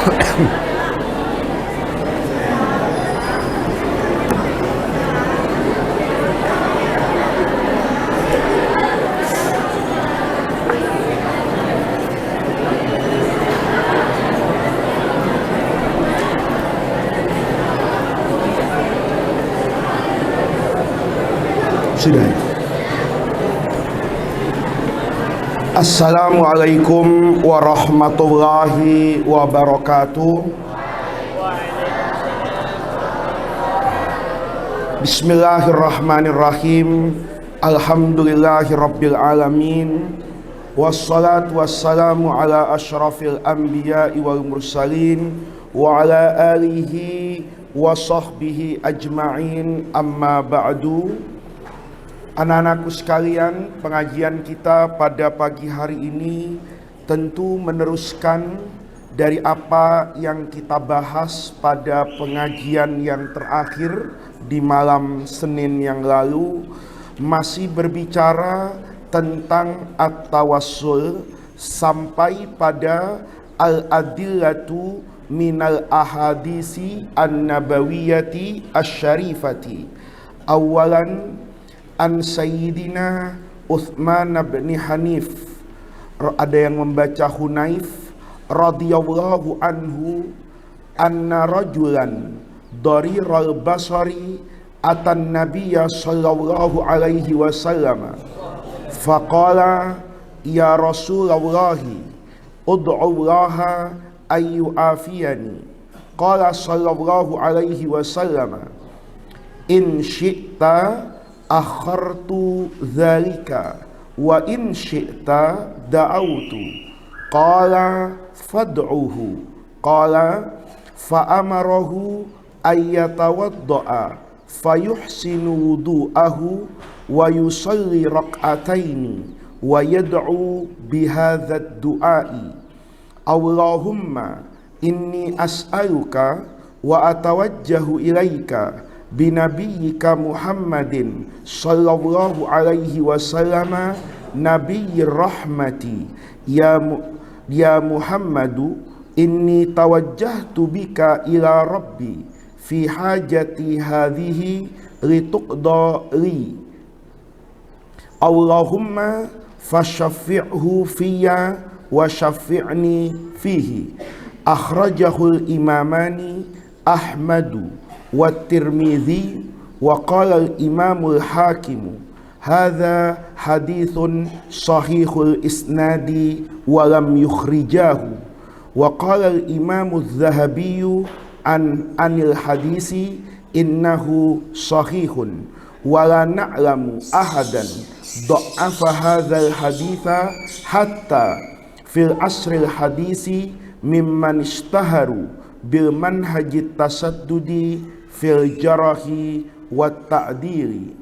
Sudah. Assalamualaikum warahmatullahi wabarakatuh. Bismillahirrahmanirrahim. Alhamdulillahirabbil alamin. Wassalatu wassalamu ala asyrafil anbiya'i wal mursalin wa ala alihi wa sahbihi ajma'in, amma ba'du. Anak-anakku sekalian, pengajian kita pada pagi hari ini tentu meneruskan dari apa yang kita bahas pada pengajian yang terakhir di malam Senin yang lalu, masih berbicara tentang at-tawassul sampai pada al-adillatu minal ahadisi an-nabawiyati asy-syarifati. Awalan an Sayyidina Uthman bin Hanif, ada yang membaca Hunayf radhiyallahu anhu, anna rajulan dariral basari atan nabiyya sallallahu alaihi wasallam faqala ya Rasulullah ud'u Allah ayu afiyani, qala sallallahu alaihi wasallam in syi'ta akhartu dzalika wa in syi'ta da'autu, qala fad'uhu, qala fa'amarahu ayyatawadda'a fayuhsinu wudu'ahu wa yusalli rak'ataini wa yad'u bihadzal du'ai, Allahumma inni as'aluka wa atawajjahu ilaika binabiyyika Muhammadin sallallahu alaihi wasallam nabiyyir rahmati ya Muhammadu inni tawajjahtu bika ila rabbi fi hajati hadhihi lituqda li, Allahumma fashaffi'hu fiyya wa shaffi'ni fihi. Akhrajahul imamani Ahmadu wa Tirmidzi wa qala al-imamul hakim hadza hadithun sahihul isnadi wa lam yukhrijahu, wa qala al-imamul Dzahabi anil hadisi innahu sahihun wa la na'lamu ahadan dha'afa hadzal haditha hatta fil asril hadisi mimman ishtaharu bil manhajit tasaddudi fil jarahi wat ta'dili.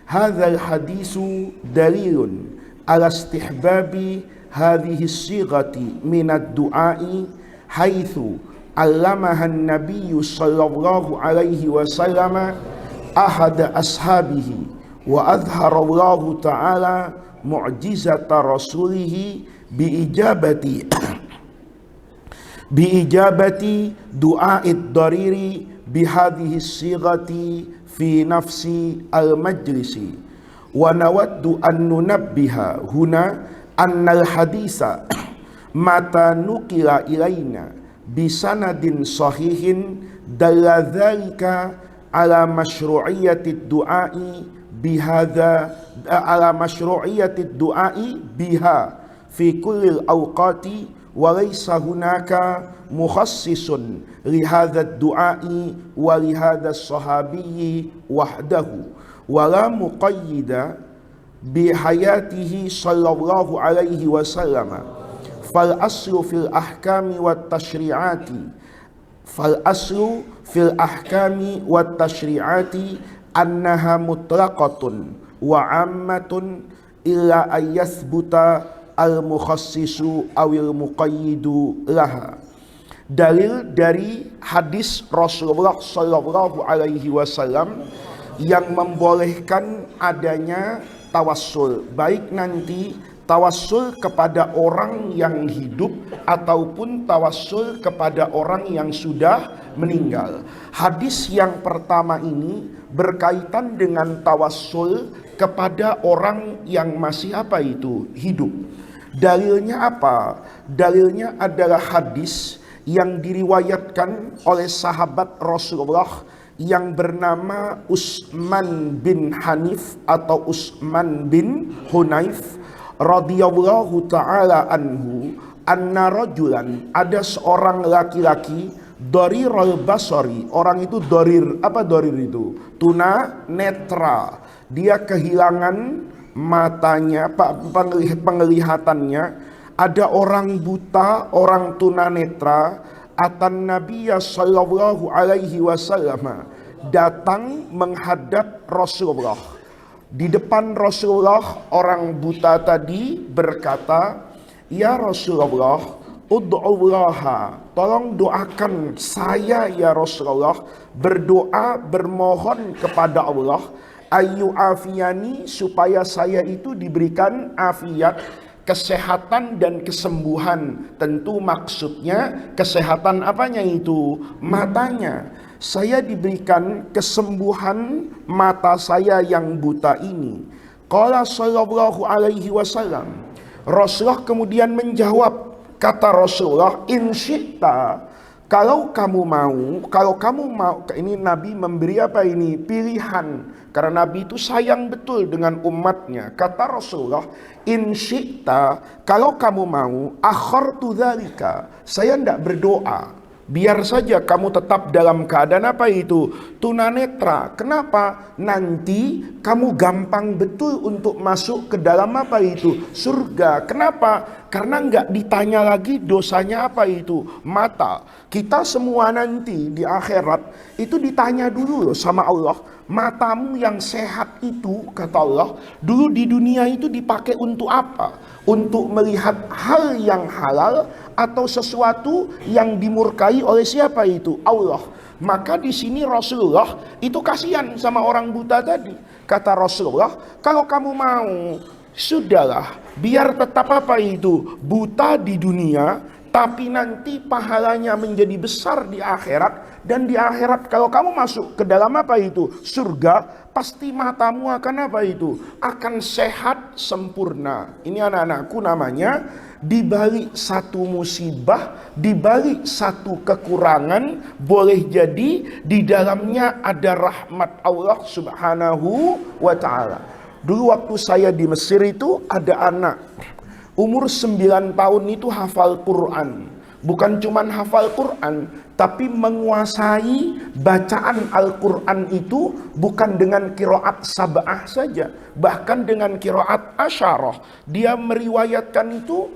Hadzal hadisu dalilun ala istihbabi hadhihi sighati minad du'ai haitsu allamaha an-nabiyyu sallallahu alaihi wasallam ahad ashabihi wa adhara Allah ta'ala mu'jizata rasulih biijabati du'a'id dariri bihadhihi sighati fi nafsi al-majlisi, wa nawaddu an nunabbiha huna annal hadisa mata nukila ilaina bisanadin sahihin dalla dzalika ala masyru'iyyatid du'a'i bihadza ala masyru'iyyatid du'a'i biha fi kullil awqati wa laysa hunaka mukhassisun li hadzal du'a'i wa li hadzal sahabiyyi wahdahu wa la muqayyida bi hayatihi sallallahu alaihi wasallam. Fal aslu fil ahkami wat tashri'ati annaha mutlaqatun wa ammatun illa ayyasbuta al-mukhassisu awil muqayyidu laha. Dalil dari hadis Rasulullah sallallahu alaihi wasallam yang membolehkan adanya tawassul, baik nanti tawassul kepada orang yang hidup ataupun tawassul kepada orang yang sudah meninggal. Hadis yang pertama ini berkaitan dengan tawassul kepada orang yang masih hidup. Dalilnya apa? Dalilnya adalah hadis yang diriwayatkan oleh sahabat Rasulullah yang bernama Utsman bin Hanif atau Utsman bin Hunayf radhiyallahu taala anhu, anna rajulan, ada seorang laki-laki dharirul basari, orang itu dharir, apa dharir itu? Tuna netra. Dia kehilangan matanya, penglihatannya. Ada orang buta, orang tunanetra, atan Nabiya sallallahu alaihi wasallam, datang menghadap Rasulullah. Di depan Rasulullah, orang buta tadi berkata, "Ya Rasulullah, ud'ullaha, tolong doakan saya ya Rasulullah, berdoa bermohon kepada Allah, ayu afiyani, supaya saya itu diberikan afiat, kesehatan dan kesembuhan." Tentu maksudnya kesehatan apanya itu? Matanya. Saya diberikan kesembuhan mata saya yang buta ini. Qala sallallahu alaihi wasallam. Rasulullah kemudian menjawab, kata Rasulullah, in syi'ta, kalau kamu mau, ini Nabi memberi pilihan. Karena Nabi itu sayang betul dengan umatnya. Kata Rasulullah, in syi'ta, kalau kamu mau, akhartu dzalika, saya tidak berdoa. Biar saja kamu tetap dalam keadaan tunanetra. Kenapa? Nanti kamu gampang betul untuk masuk ke dalam surga. Kenapa? Karena nggak ditanya lagi dosanya mata. Kita semua nanti di akhirat itu ditanya dulu sama Allah. Matamu yang sehat itu, kata Allah, dulu di dunia itu dipakai untuk apa? Untuk melihat hal yang halal atau sesuatu yang dimurkai oleh siapa itu? Allah. Maka di sini Rasulullah itu kasihan sama orang buta tadi. Kata Rasulullah, kalau kamu mau, sudahlah, biar tetap buta di dunia, tapi nanti pahalanya menjadi besar di akhirat. Dan di akhirat kalau kamu masuk ke dalam surga, pasti matamu akan akan sehat sempurna. Ini anak-anakku namanya, di balik satu musibah, di balik satu kekurangan, boleh jadi di dalamnya ada rahmat Allah Subhanahu wa ta'ala. Dulu waktu saya di Mesir itu ada anak umur 9 tahun itu hafal Quran. Bukan cuma hafal Quran, tapi menguasai bacaan Al-Quran itu bukan dengan qiraat sab'ah saja, bahkan dengan qiraat asyarah. Dia meriwayatkan itu,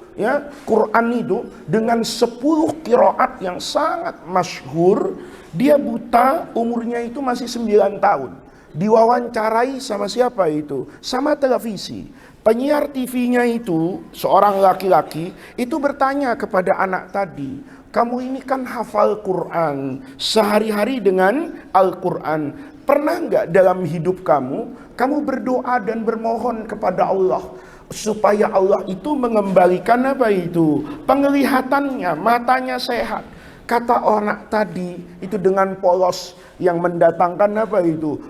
Quran itu dengan 10 qiraat yang sangat masyhur. Dia buta, umurnya itu masih 9 tahun. Diwawancarai sama siapa itu? Sama televisi. Penyiar TV-nya itu, seorang laki-laki, itu bertanya kepada anak tadi, kamu ini kan hafal Quran, sehari-hari dengan Al-Quran. Pernah nggak dalam hidup kamu berdoa dan bermohon kepada Allah, supaya Allah itu mengembalikan penglihatannya, matanya sehat. Kata anak tadi itu dengan polos yang mendatangkan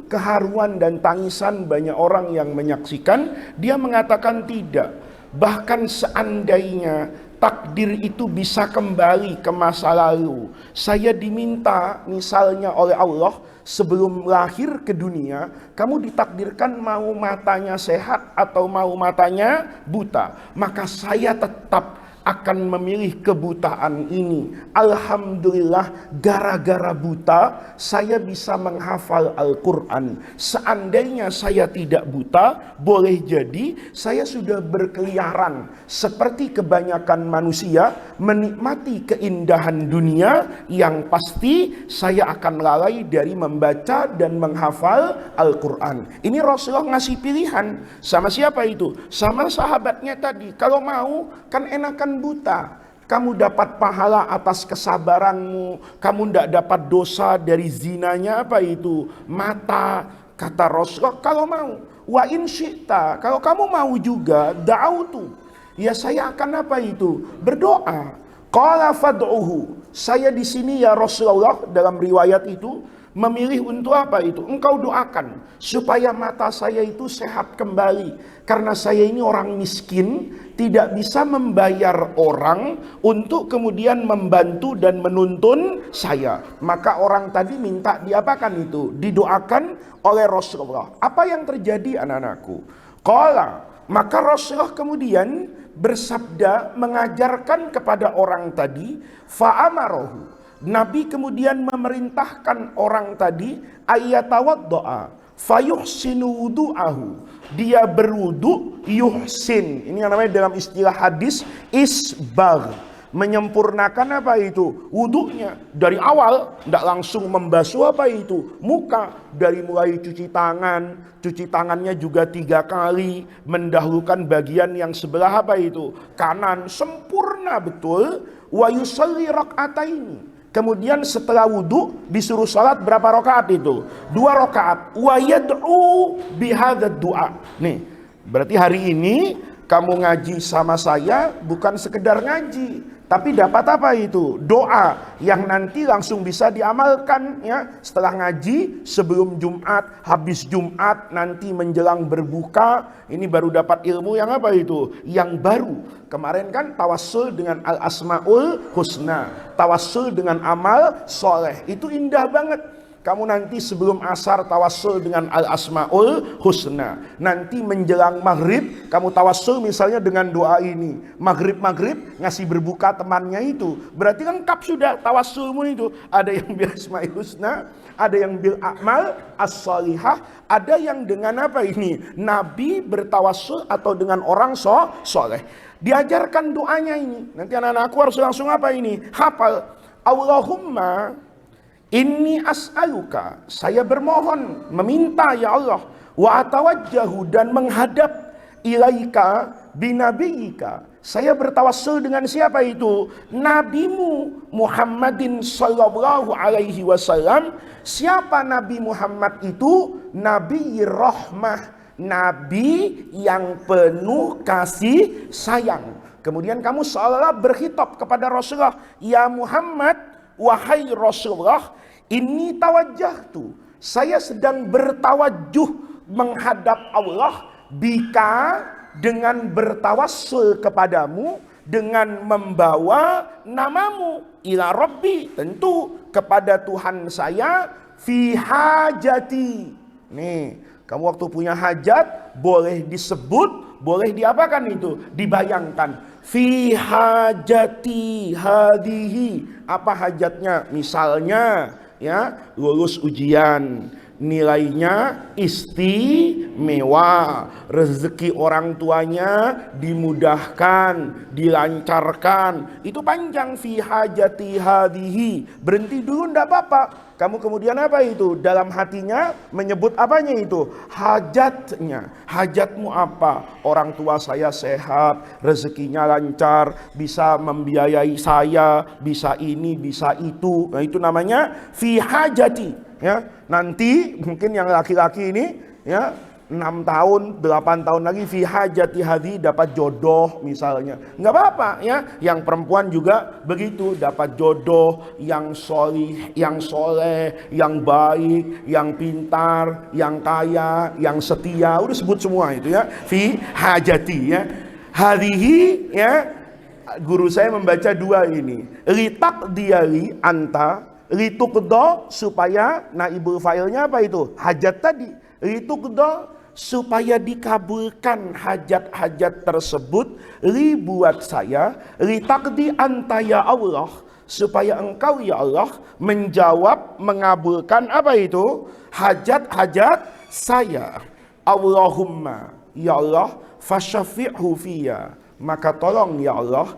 keharuan dan tangisan banyak orang yang menyaksikan. Dia mengatakan tidak. Bahkan seandainya takdir itu bisa kembali ke masa lalu, saya diminta misalnya oleh Allah, sebelum lahir ke dunia, kamu ditakdirkan mau matanya sehat atau mau matanya buta, maka saya tetap akan memilih kebutaan ini. Alhamdulillah, gara-gara buta saya bisa menghafal Al-Quran. Seandainya saya tidak buta, boleh jadi saya sudah berkeliaran seperti kebanyakan manusia, menikmati keindahan dunia, yang pasti saya akan lalai dari membaca dan menghafal Al-Quran. Ini Rasulullah ngasih pilihan sama siapa itu? Sama sahabatnya tadi. Kalau mau, kan enakan buta, kamu dapat pahala atas kesabaranmu, kamu tidak dapat dosa dari zinanya mata. Kata Rasulullah, kalau mau, wa in syi'ta, kalau kamu mau juga, da'autu, Ya saya akan apa itu? Berdoa. Qala fad'uhu. Saya di sini ya Rasulullah, dalam riwayat itu memilih untuk apa itu? Engkau doakan supaya mata saya itu sehat kembali. Karena saya ini orang miskin, tidak bisa membayar orang untuk kemudian membantu dan menuntun saya. Maka orang tadi minta diapakan itu? Didoakan oleh Rasulullah. Apa yang terjadi anak-anakku? Qala, maka Rasulullah kemudian bersabda mengajarkan kepada orang tadi, fa'amarohu. Nabi kemudian memerintahkan orang tadi ayatawaddo'a fayuhsinu wudu'ahu. Dia berwudu yuhsin. Ini yang namanya dalam istilah hadis isbagh. Menyempurnakan apa itu? Wudunya. Dari awal tidak langsung membasuh apa itu? Muka. Dari mulai cuci tangan. Cuci tangannya juga 3 kali. Mendahulukan bagian yang sebelah apa itu? Kanan. Sempurna betul. Wa yusalli rak'ataini. Kemudian setelah wudu disuruh salat berapa rakaat itu? 2 rakaat. Wa yad'u bihadzal du'a. Nih, berarti hari ini kamu ngaji sama saya bukan sekedar ngaji, tapi dapat apa itu? Doa yang nanti langsung bisa diamalkan ya. Setelah ngaji, sebelum Jumat, habis Jumat, nanti menjelang berbuka, ini baru dapat ilmu yang apa itu? Yang baru. Kemarin kan tawassul dengan al-asmaul husna, tawassul dengan amal soleh. Itu indah banget. Kamu nanti sebelum asar tawassul dengan al-asmaul husna. Nanti menjelang maghrib kamu tawassul misalnya dengan doa ini. Maghrib ngasih berbuka temannya itu. Berarti lengkap sudah tawassulmu itu. Ada yang bil asmaul husna, ada yang bil a'mal as-salihah, ada yang dengan apa ini? Nabi bertawassul atau dengan orang soleh. Diajarkan doanya ini. Nanti anak-anakku harus langsung apa ini? Hafal. Allahumma inni as'aluka, saya bermohon, meminta ya Allah, wa atawajjahu, dan menghadap ilaika binabiyika. Saya bertawassul dengan siapa itu? Nabimu Muhammadin sallallahu alaihi wasallam. Siapa Nabi Muhammad itu? Nabi rahmah, Nabi yang penuh kasih sayang. Kemudian kamu seolah berkhitab kepada Rasulullah, ya Muhammad, wahai Rasulullah, ini tawajjahtu, saya sedang bertawajuh menghadap Allah, bika, dengan bertawassul kepadamu, dengan membawa namamu, ila Rabbi, tentu kepada Tuhan saya, fi hajati. Nih, kamu waktu punya hajat boleh disebut, boleh diapakan itu? Dibayangkan. Fi hajati hadihi. Apa hajatnya? Misalnya ya, lulus ujian, nilainya istimewa, rezeki orang tuanya dimudahkan, dilancarkan. Itu panjang, fi hajati hadihi. Berhenti dulu enggak apa-apa. Kamu kemudian apa itu? Dalam hatinya menyebut apanya itu? Hajatnya. Hajatmu apa? Orang tua saya sehat, rezekinya lancar, bisa membiayai saya, bisa ini, bisa itu. Nah, itu namanya fi hajati. Ya, nanti mungkin yang laki-laki ini ya 6 tahun, 8 tahun lagi fi hajati hadi, dapat jodoh misalnya. Enggak apa-apa ya. Yang perempuan juga begitu, dapat jodoh yang solih, yang soleh, yang baik, yang pintar, yang kaya, yang setia. Udah sebut semua itu ya. Fi hajati ya. Hadihi ya. Guru saya membaca 2 ini. Litak diali anta, litukdo, supaya naibul fa'ilnya apa itu? Hajat tadi. Litukdo, supaya dikabulkan hajat-hajat tersebut, li buat saya, li takdi anta ya Allah, supaya engkau ya Allah menjawab, mengabulkan apa itu? Hajat-hajat saya. Allahumma ya Allah fasyafi'hu fiyya, maka tolong ya Allah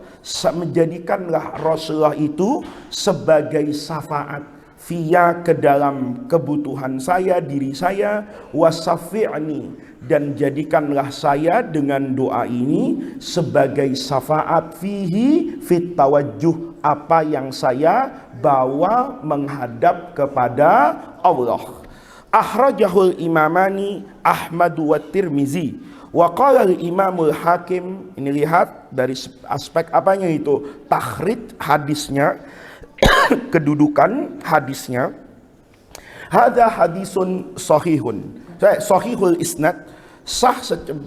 menjadikanlah Rasulullah itu sebagai syafaat fiya, ke dalam kebutuhan saya, diri saya, wasafi'ni, dan jadikanlah saya dengan doa ini sebagai syafaat fihi fit tawajjuh, apa yang saya bawa menghadap kepada Allah. Akhrajahul imamani Ahmad wa Tirmizi Wa qala Imamul Hakim, ini lihat dari aspek apanya itu? Takhrid hadisnya, kedudukan hadisnya. Hadza hadisun sahihun. Sahihul isnad, sah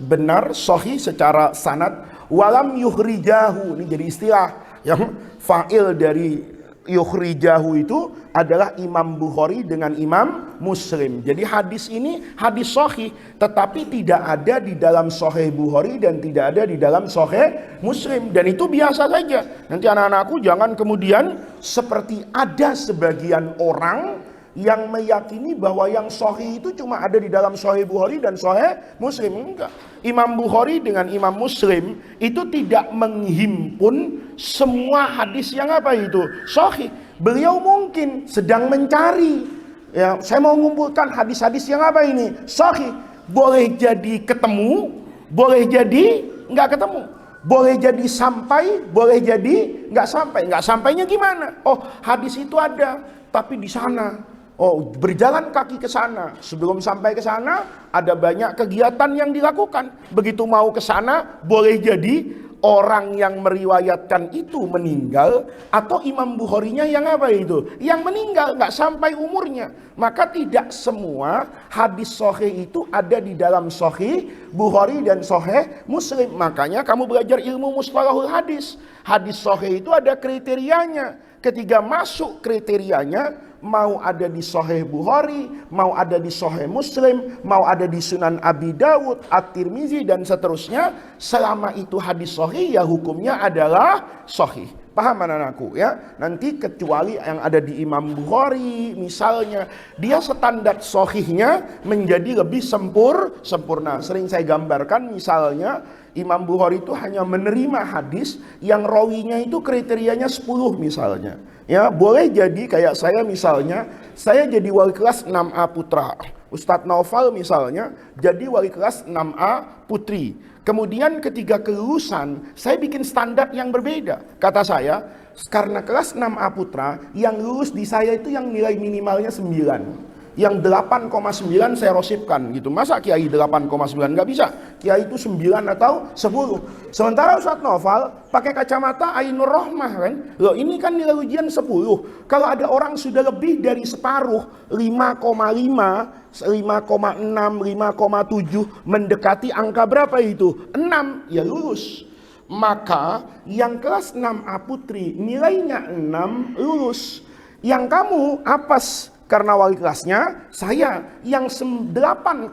benar, sahih secara sanad, walam yukhrijahu. Ini jadi istilah yang fa'il dari yukhrijahu itu adalah Imam Bukhari dengan Imam Muslim. Jadi hadis ini hadis sahih, tetapi tidak ada di dalam Sahih Bukhari dan tidak ada di dalam Sahih Muslim, dan itu biasa saja. Nanti anak-anakku jangan kemudian seperti ada sebagian orang yang meyakini bahwa yang sahih itu cuma ada di dalam Sahih Bukhari dan Sahih Muslim. Enggak. Imam Bukhari dengan Imam Muslim itu tidak menghimpun semua hadis yang apa itu sahih. Beliau mungkin sedang mencari, ya, saya mau mengumpulkan hadis-hadis yang apa ini sahih. Boleh jadi ketemu, boleh jadi nggak ketemu. Boleh jadi sampai, boleh jadi nggak sampai. Nggak sampainya gimana? Oh, hadis itu ada, tapi di sana. Oh, berjalan kaki ke sana. Sebelum sampai ke sana, ada banyak kegiatan yang dilakukan. Begitu mau ke sana, boleh jadi orang yang meriwayatkan itu meninggal, atau Imam Bukharinya yang apa itu? Yang meninggal, nggak sampai umurnya. Maka tidak semua hadis sahih itu ada di dalam Sahih Bukhari dan Sahih Muslim. Makanya kamu belajar ilmu mustalahul hadis. Hadis sahih itu ada kriterianya. Ketika masuk kriterianya, mau ada di Sahih Bukhari, mau ada di Sahih Muslim, mau ada di Sunan Abi Dawud, At-Tirmizi dan seterusnya, selama itu hadis sahih ya hukumnya adalah sahih. Paham anak-anakku ya? Nanti kecuali yang ada di Imam Bukhari misalnya, dia standar sahihnya menjadi lebih sempurna. Sering saya gambarkan misalnya Imam Bukhari itu hanya menerima hadis yang rawinya itu kriterianya 10 misalnya. Ya, boleh jadi kayak saya misalnya, saya jadi wali kelas 6A putra. Ustadz Naufal misalnya jadi wali kelas 6A putri. Kemudian ketika kelulusan, saya bikin standar yang berbeda. Kata saya, karena kelas 6A putra, yang lulus di saya itu yang nilai minimalnya 9. Yang 8,9 saya rosipkan gitu. Masa kiai 8,9? Nggak bisa. Kiai itu 9 atau 10. Sementara Ustadz Noval pakai kacamata Ainur Rohmah kan. Loh, ini kan nilai ujian 10. Kalau ada orang sudah lebih dari separuh, 5,5, 5,6, 5,7, mendekati angka berapa itu? 6, ya lulus. Maka yang kelas 6A putri nilainya 6 lulus. Yang kamu apes karena wali kelasnya saya yang 8,9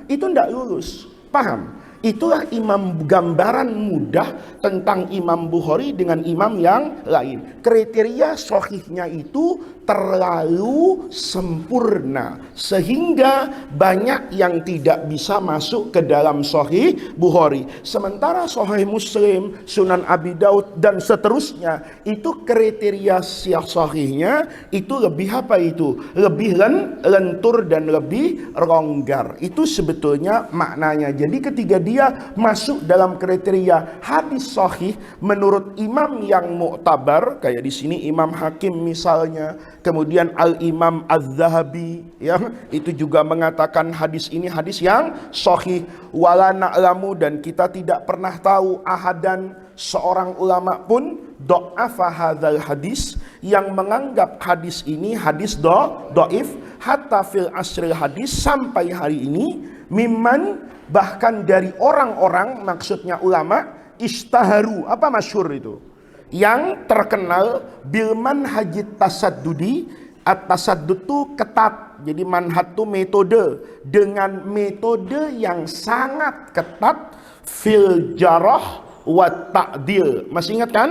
itu tidak lulus. Paham? Itulah gambaran mudah tentang Imam Bukhari dengan imam yang lain. Kriteria sahihnya itu terlalu sempurna sehingga banyak yang tidak bisa masuk ke dalam Sahih Bukhari. Sementara Sahih Muslim, Sunan Abi Daud dan seterusnya itu kriteria sahihnya itu lebih apa itu? Lebih lentur dan lebih longgar. Itu sebetulnya maknanya. Jadi ketika dia masuk dalam kriteria hadis sahih menurut imam yang mu'tabar, kayak di sini Imam Hakim misalnya, kemudian Al-Imam Az-Zahabi ya, itu juga mengatakan hadis ini hadis yang sahih. Wala na'lamu, dan kita tidak pernah tahu ahadan seorang ulama pun do'afa hadzal hadis yang menganggap hadis ini hadis do'if hatta fil asril hadis, sampai hari ini, mimman, bahkan dari orang-orang, maksudnya ulama, istaharu, apa masyhur itu, yang terkenal bil manhajit tasaddudi. At-tasaddud itu ketat. Jadi manhaj itu metode, dengan metode yang sangat ketat fil jarah wa ta'dil. Masih ingat kan?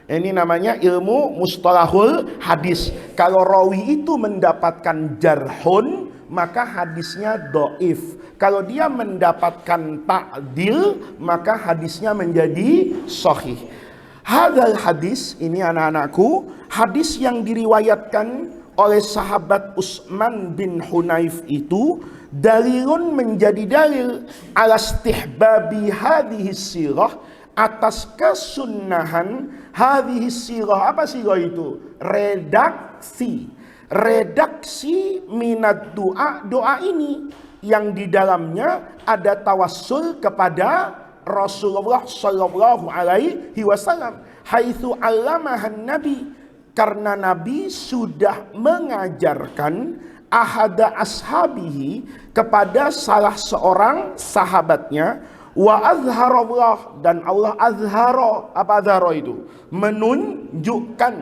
Ini namanya ilmu mustalahul hadis. Kalau rawi itu mendapatkan jarhun, maka hadisnya do'if. Kalau dia mendapatkan ta'dil, maka hadisnya menjadi sahih. Hadal hadis, ini anak-anakku, hadis yang diriwayatkan oleh sahabat Utsman bin Hunayf itu dalilun, menjadi dalil ala istihbabi hadhihi sirah, atas kesunnahan hadhihi sirah. Apa sirah itu? Redaksi minat doa, doa ini yang di dalamnya ada tawassul kepada Rasulullah Shallallahu Alaihi Wasallam. Haitsu allamahan Nabi, karena Nabi sudah mengajarkan ahada ashabihi, kepada salah seorang sahabatnya, wa azharallah, dan Allah azharo, apa azharo itu? Menunjukkan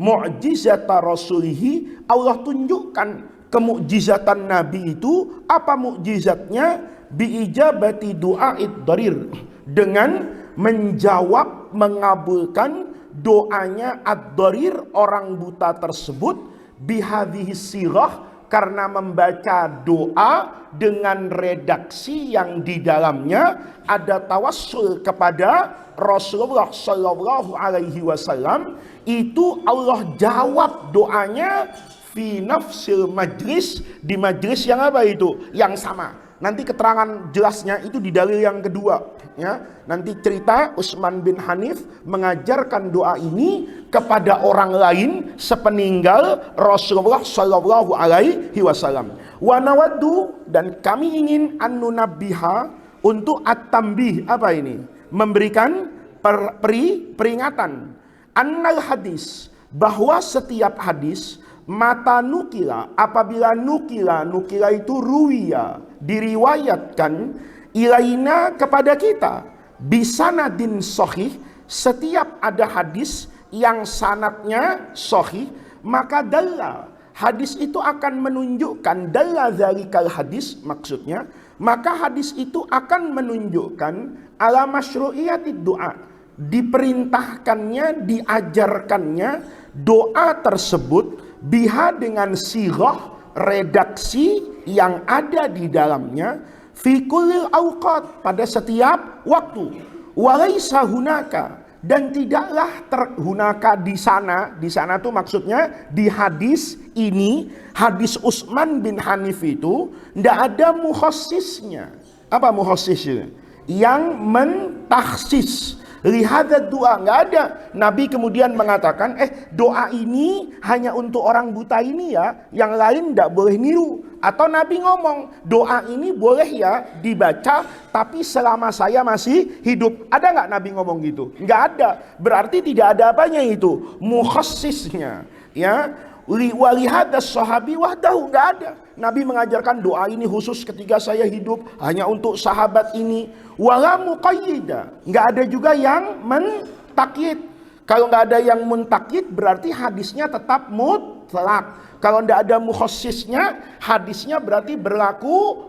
mu'jizata rasulihi, Allah tunjukkan kemukjizatan Nabi itu. Apa mukjizatnya? Biijabati du'a'id darir, dengan menjawab, mengabulkan doanya ad-darir, orang buta tersebut, bihadhihi sirah, karena membaca doa dengan redaksi yang di dalamnya ada tawassul kepada Rasulullah Shallallahu Alaihi Wasallam. Itu Allah jawab doanya fi nafsil majlis, di majlis yang apa itu? Yang sama. Nanti keterangan jelasnya itu di dalil yang kedua, ya. Nanti cerita Utsman bin Hanif mengajarkan doa ini kepada orang lain sepeninggal Rasulullah Shallallahu Alaihi Wasallam. Wa nawaddu, dan kami ingin annunabbiha, untuk at-tambih, apa ini? Memberikan peringatan. Annal hadis, bahwa setiap hadis, mata nukila, apabila nukila itu ruwiya, diriwayatkan, ilaina, kepada kita, bisanadin sahih, setiap ada hadis yang sanadnya sahih, maka dalla, hadis itu akan menunjukkan, dalla dzalikal hadis, maksudnya maka hadis itu akan menunjukkan ala masyru'iyatid doa, diperintahkannya, diajarkannya doa tersebut, biha, dengan sirah, redaksi yang ada di dalamnya, fi kullil awqat, pada setiap waktu, walaisa hunaka, dan tidaklah terhunaka di sana tuh maksudnya di hadis ini, hadis Utsman bin Hanif itu tidak ada mukhassisnya. Apa mukhassisnya? Yang mentahsis lihada doa, nggak ada. Nabi kemudian mengatakan, doa ini hanya untuk orang buta ini ya, yang lain tidak boleh niru. Atau Nabi ngomong, doa ini boleh ya dibaca, tapi selama saya masih hidup. Ada nggak Nabi ngomong gitu? Nggak ada. Berarti tidak ada apanya itu, mukhassisnya, ya. Walihadas sahabi wahdahu, nggak ada. Nabi mengajarkan doa ini khusus ketika saya hidup, hanya untuk sahabat ini. Wala muqayyida, nggak ada juga yang mentakyid. Kalau nggak ada yang mentakyid, berarti hadisnya tetap mutlak. Kalau nggak ada mukhassisnya, hadisnya berarti berlaku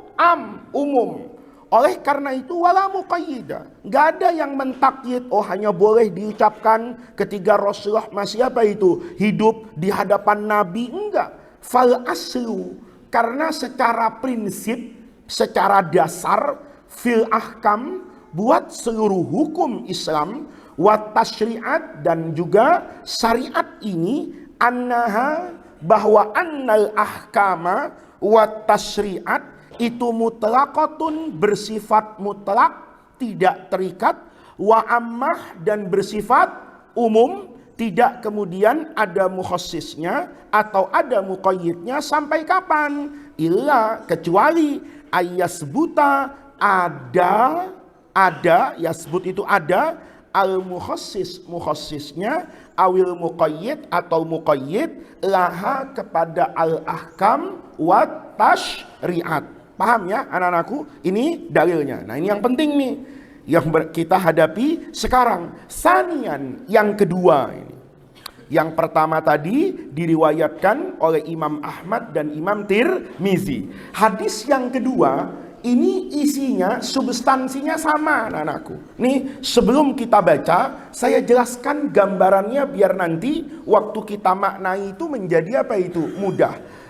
umum. Oleh karena itu wala muqayyida, nggak ada yang mentakyid, hanya boleh diucapkan ketika Rasulullah masih apa itu? Hidup di hadapan Nabi, enggak. Fal aslu, karena secara prinsip, secara dasar, fil ahkam, buat seluruh hukum Islam, wat tasyri'at, dan juga syariat ini, annaha, bahwa annal ahkama wat tasyri'at itu mutlaqatun, bersifat mutlak, tidak terikat, wa ammah, dan bersifat umum, tidak kemudian ada mukhassisnya atau ada muqayyidnya. Sampai kapan? Illa, kecuali ayyasbuta, ada yasbut itu ada, al mukhassis, mukhassisnya, awil muqayyid, atau muqayyid, laha, kepada al ahkam wat tasyri'at. Paham ya anak-anakku? Ini dalilnya. Nah ini yang penting nih, yang kita hadapi sekarang. Sanian, yang kedua ini. Yang pertama tadi diriwayatkan oleh Imam Ahmad dan Imam Tirmizi. Hadis yang kedua ini isinya, substansinya sama anak-anakku. Nih sebelum kita baca, saya jelaskan gambarannya biar nanti waktu kita maknai itu menjadi apa itu? Mudah.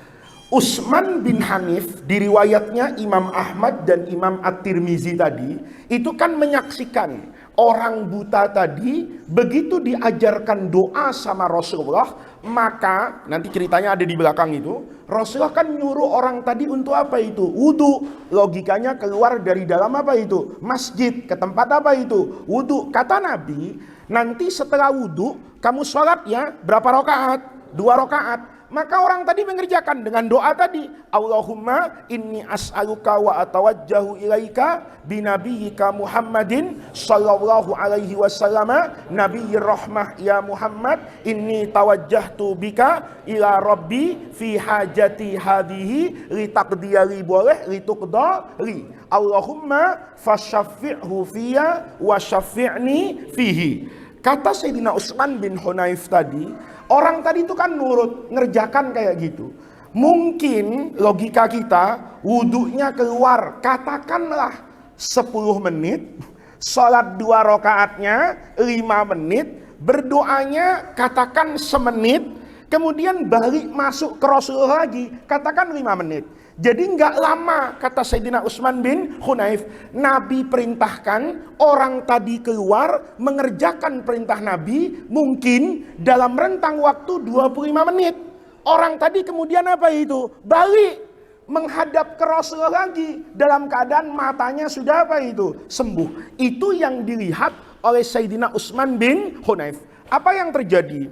Utsman bin Hanif, di riwayatnya Imam Ahmad dan Imam At-Tirmizi tadi, itu kan menyaksikan orang buta tadi begitu diajarkan doa sama Rasulullah, maka nanti ceritanya ada di belakang itu, Rasulullah kan nyuruh orang tadi untuk apa itu? Wudu. Logikanya keluar dari dalam apa itu? Masjid. Ke tempat apa itu? Wudu. Kata Nabi, nanti setelah wudu kamu sholat ya berapa rakaat? 2 rakaat. Maka orang tadi mengerjakan dengan doa tadi. Allahumma inni as'aluka wa atawajjahu ilaika binabiyyika Muhammadin sallallahu alaihi wasallam nabiyyir rahmah ya Muhammad inni tawajjahtu bika ila rabbi fi hajati hadhihi litaqdiyali boleh lituqdali. Allahumma fasyaffi'hu fiyya wa syaffi'ni fihi. Kata Sayyidina Utsman bin Hunayf tadi, orang tadi itu kan nurut, ngerjakan kayak gitu. Mungkin logika kita, wudhunya keluar, katakanlah 10 menit, sholat 2 rakaatnya 5 menit, berdoanya katakan semenit, kemudian balik masuk ke Rasulullah lagi, katakan 5 menit. Jadi nggak lama, kata Sayyidina Utsman bin Hunayf. Nabi perintahkan orang tadi keluar mengerjakan perintah Nabi mungkin dalam rentang waktu 25 menit. Orang tadi kemudian apa itu? Balik menghadap ke Rasulullah lagi dalam keadaan matanya sudah apa itu? Sembuh. Itu yang dilihat oleh Sayyidina Utsman bin Hunayf. Apa yang terjadi?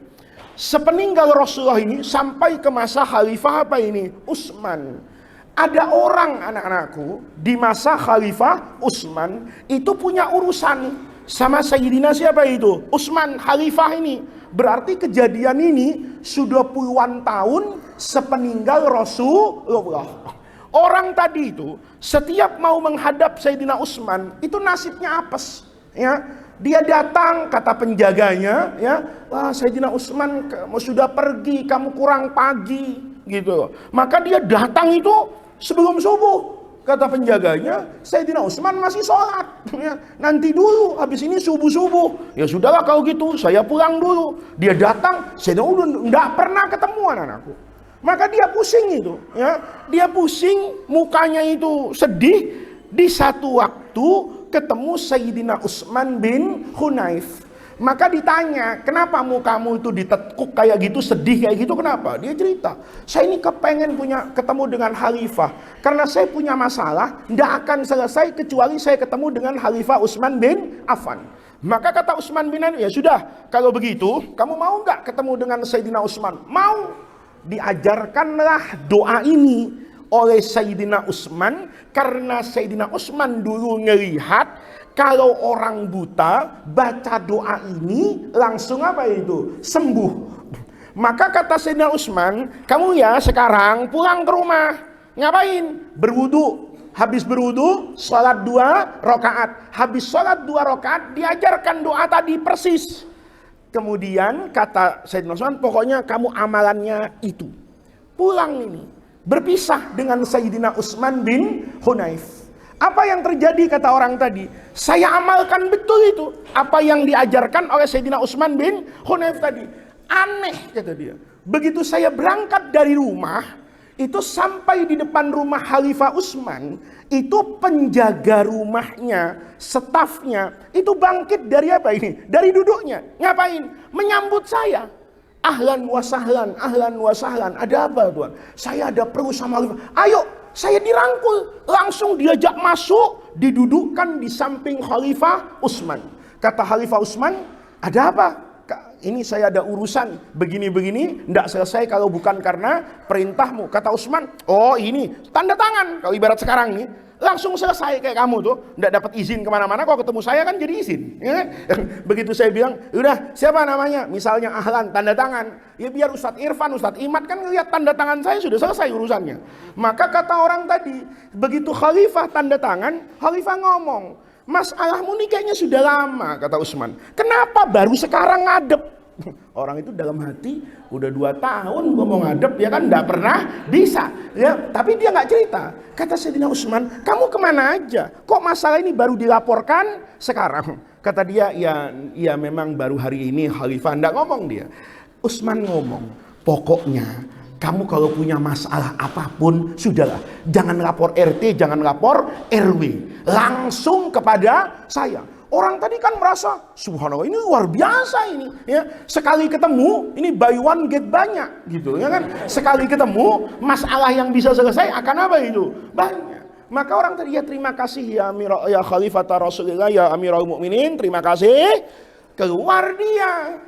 Sepeninggal Rasulullah ini sampai ke masa Khalifah apa ini? Utsman. Ada orang anak-anakku di masa Khalifah Utsman itu punya urusan sama Sayyidina siapa itu? Utsman Khalifah ini. Berarti kejadian ini sudah puluhan tahun sepeninggal Rasulullah. Orang tadi itu setiap mau menghadap Sayyidina Utsman itu nasibnya apes, ya. Dia datang, kata penjaganya, ya, wah Sayyidina Utsman sudah pergi, kamu kurang pagi, gitu. Maka dia datang itu sebelum subuh, kata penjaganya, Sayyidina Utsman masih sholat, ya. Nanti dulu, habis ini subuh-subuh. Ya sudahlah kalau gitu, saya pulang dulu. Dia datang, Sayyidina udah nggak pernah ketemu anakku. Maka dia pusing itu, ya. Dia pusing, mukanya itu sedih. Di satu waktu ketemu Sayyidina Utsman bin Hunayf. Maka ditanya, kenapa mukamu itu ditekuk kayak gitu, sedih kayak gitu, kenapa? Dia cerita, saya ini kepengen ketemu dengan Khalifah. Karena saya punya masalah, tidak akan selesai kecuali saya ketemu dengan Khalifah Utsman bin Affan. Maka kata Utsman bin Affan, ya sudah, kalau begitu, kamu mau nggak ketemu dengan Sayyidina Utsman? Mau. Diajarkanlah doa ini oleh Sayyidina Utsman, karena Sayyidina Utsman dulu ngelihat kalau orang buta baca doa ini langsung apa itu? Sembuh. Maka kata Sayyidina Utsman, kamu ya sekarang pulang ke rumah. Ngapain? Berwudu. Habis berwudu, sholat 2 rakaat. Habis sholat 2 rakaat, diajarkan doa tadi persis. Kemudian kata Sayyidina Utsman, pokoknya kamu amalannya itu. Pulang ini. Berpisah dengan Sayyidina Utsman bin Hunayf. Apa yang terjadi kata orang tadi? Saya amalkan betul itu. Apa yang diajarkan oleh Sayyidina Utsman bin Hunayf tadi. Aneh kata dia. Begitu saya berangkat dari rumah, itu sampai di depan rumah Khalifah Utsman, itu penjaga rumahnya, stafnya, itu bangkit dari apa ini? Dari duduknya. Ngapain? Menyambut saya. Ahlan wa sahlan, ahlan wa sahlan. Ada apa tuan? Saya ada perlu sama Khalifah. Ayo, saya dirangkul. Langsung diajak masuk, didudukkan di samping Khalifah Utsman. Kata Khalifah Utsman, ada apa? Ini saya ada urusan begini-begini, tidak selesai kalau bukan karena perintahmu. Kata Utsman, oh ini tanda tangan. Kalau ibarat sekarang nih, langsung selesai kayak kamu tuh, tidak dapat izin kemana-mana. Kalau ketemu saya kan jadi izin. Ya? Begitu saya bilang, udah siapa namanya? Misalnya Ahlan, tanda tangan. Ya biar Ustadz Irfan, Ustadz Imad kan ngeliat tanda tangan saya sudah selesai urusannya. Maka kata orang tadi, begitu Khalifah tanda tangan, Khalifah ngomong, masalahmu ini kayaknya sudah lama, kata Utsman. Kenapa baru sekarang ngadep? Orang itu dalam hati udah 2 tahun gue mau ngadep, ya kan nggak pernah bisa, ya. Tapi dia nggak cerita. Kata Sayyidina Utsman, kamu kemana aja? Kok masalah ini baru dilaporkan sekarang? Kata dia, ya memang baru hari ini Khalifah. Nggak ngomong dia. Utsman ngomong, pokoknya kamu kalau punya masalah apapun, sudahlah. Jangan lapor RT, jangan lapor RW. Langsung kepada saya. Orang tadi kan merasa, subhanallah ini luar biasa ini. Ya. Sekali ketemu, ini buy one get banyak. Gitu, ya kan? Sekali ketemu, masalah yang bisa selesai akan apa itu? Banyak. Maka orang tadi, ya terima kasih ya Khalifah Rasulullah, ya Amirul Mukminin, terima kasih. Keluar dia.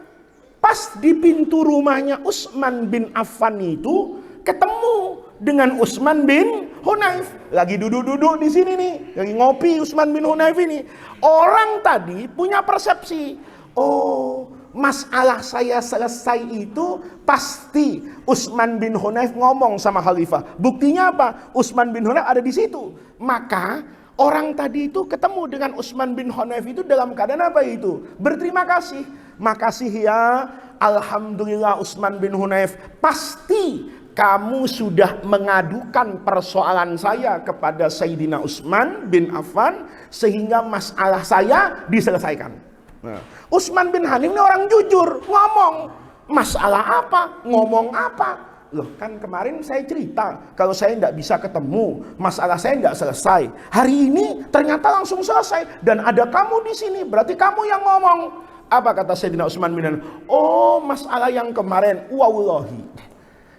Pas di pintu rumahnya Utsman bin Affan itu ketemu dengan Utsman bin Hunayf. Lagi duduk-duduk di sini nih, lagi ngopi Utsman bin Hunayf ini. Orang tadi punya persepsi, oh, masalah saya selesai itu pasti Utsman bin Hunayf ngomong sama khalifah. Buktinya apa? Utsman bin Hunayf ada di situ. Maka orang tadi itu ketemu dengan Utsman bin Hunayf itu dalam keadaan apa itu? Berterima kasih. Makasih ya, alhamdulillah Utsman bin Hunayf, pasti kamu sudah mengadukan persoalan saya kepada Sayyidina Utsman bin Affan sehingga masalah saya diselesaikan. Nah, Utsman bin Hanif ini orang jujur, ngomong masalah apa, ngomong apa. Loh, kan kemarin saya cerita kalau saya tidak bisa ketemu, masalah saya tidak selesai. Hari ini ternyata langsung selesai dan ada kamu di sini, berarti kamu yang ngomong. Apa kata Sayyidina Utsman bin Hanif? Oh, masalah yang kemarin, wallahi,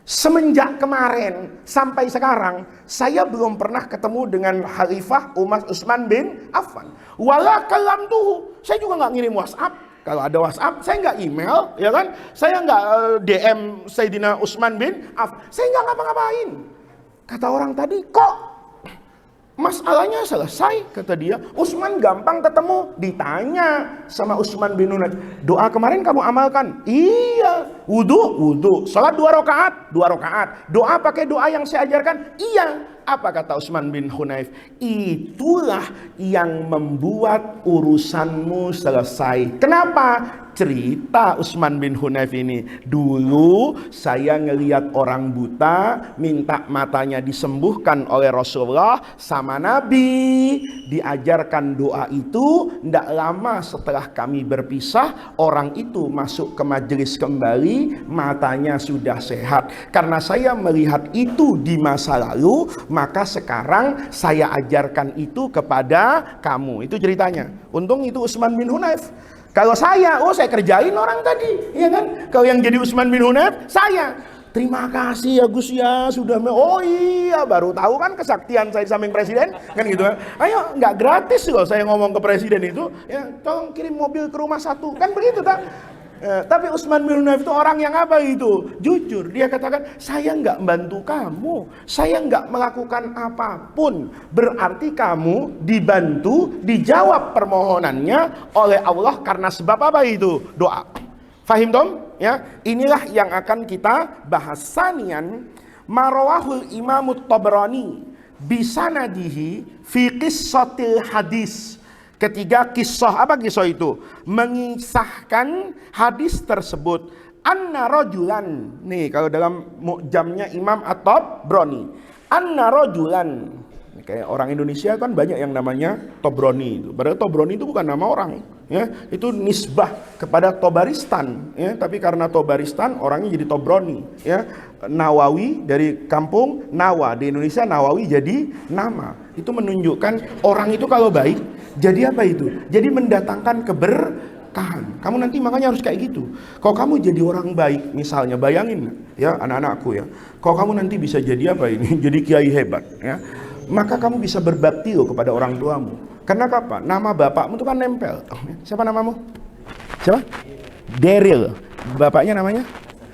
semenjak kemarin sampai sekarang saya belum pernah ketemu dengan Khalifah Utsman bin Affan. Wala kalamtuhu, saya juga nggak ngirim WhatsApp. Kalau ada WhatsApp, saya nggak email, ya kan? Saya nggak DM Sayyidina Utsman bin Affan. Saya nggak ngapa-ngapain. Kata orang tadi, kok masalahnya selesai, kata dia. Utsman gampang ketemu, ditanya sama Utsman bin Hunayf, doa kemarin kamu amalkan? Iya. Wudu, salat 2 rakaat, 2 rakaat. Doa pakai doa yang saya ajarkan? Iya. Apa kata Utsman bin Hunayf? Itulah yang membuat urusanmu selesai. Kenapa? Cerita Utsman bin Hunayf ini, dulu saya ngelihat orang buta minta matanya disembuhkan oleh Rasulullah sama Nabi, diajarkan doa itu. Tidak lama setelah kami berpisah, orang itu masuk ke majelis kembali, matanya sudah sehat. Karena saya melihat itu di masa lalu, maka sekarang saya ajarkan itu kepada kamu. Itu ceritanya. Untung itu Utsman bin Hunayf. Kalau saya, saya kerjain orang tadi, ya kan? Kalau yang jadi Utsman bin Hunayf, saya. Terima kasih ya Gus ya, sudah. Oh iya, baru tahu kan kesaktian saya di samping presiden, kan gitu kan? Ayo, nggak gratis loh saya ngomong ke presiden itu. Ya, tolong kirim mobil ke rumah 1, kan begitu tak? Tapi Utsman bin Hunayf itu orang yang apa itu? Jujur, dia katakan, saya nggak bantu kamu, saya nggak melakukan apapun. Berarti kamu dibantu, dijawab permohonannya oleh Allah karena sebab apa itu? Doa. Fahim tom? Ya, inilah yang akan kita bahas. Sanian, marawahul Imamut Tabrani bisanadihi fi qissatil hadis. Ketiga, kisah. Apa kisah itu? Mengisahkan hadis tersebut. Anna rajulan. Nih, kalau dalam mu'jamnya Imam At-Tabrani. Anna rajulan. Kayak orang Indonesia kan banyak yang namanya Tobroni itu. Padahal Tobroni itu bukan nama orang, ya. Itu nisbah kepada Tobaristan, ya. Tapi karena Tobaristan orangnya jadi Tobroni, ya. Nawawi dari kampung Nawa, di Indonesia Nawawi jadi nama. Itu menunjukkan orang itu kalau baik jadi apa itu? Jadi mendatangkan keberkahan. Kamu nanti makanya harus kayak gitu. Kalau kamu jadi orang baik, misalnya bayangin ya anak-anakku ya. Kalau kamu nanti bisa jadi apa ini? Jadi kiai hebat, ya. Maka kamu bisa berbakti loh kepada orang tuamu. Karena apa? Nama bapakmu itu kan nempel. Siapa namamu? Siapa? Deril. Bapaknya namanya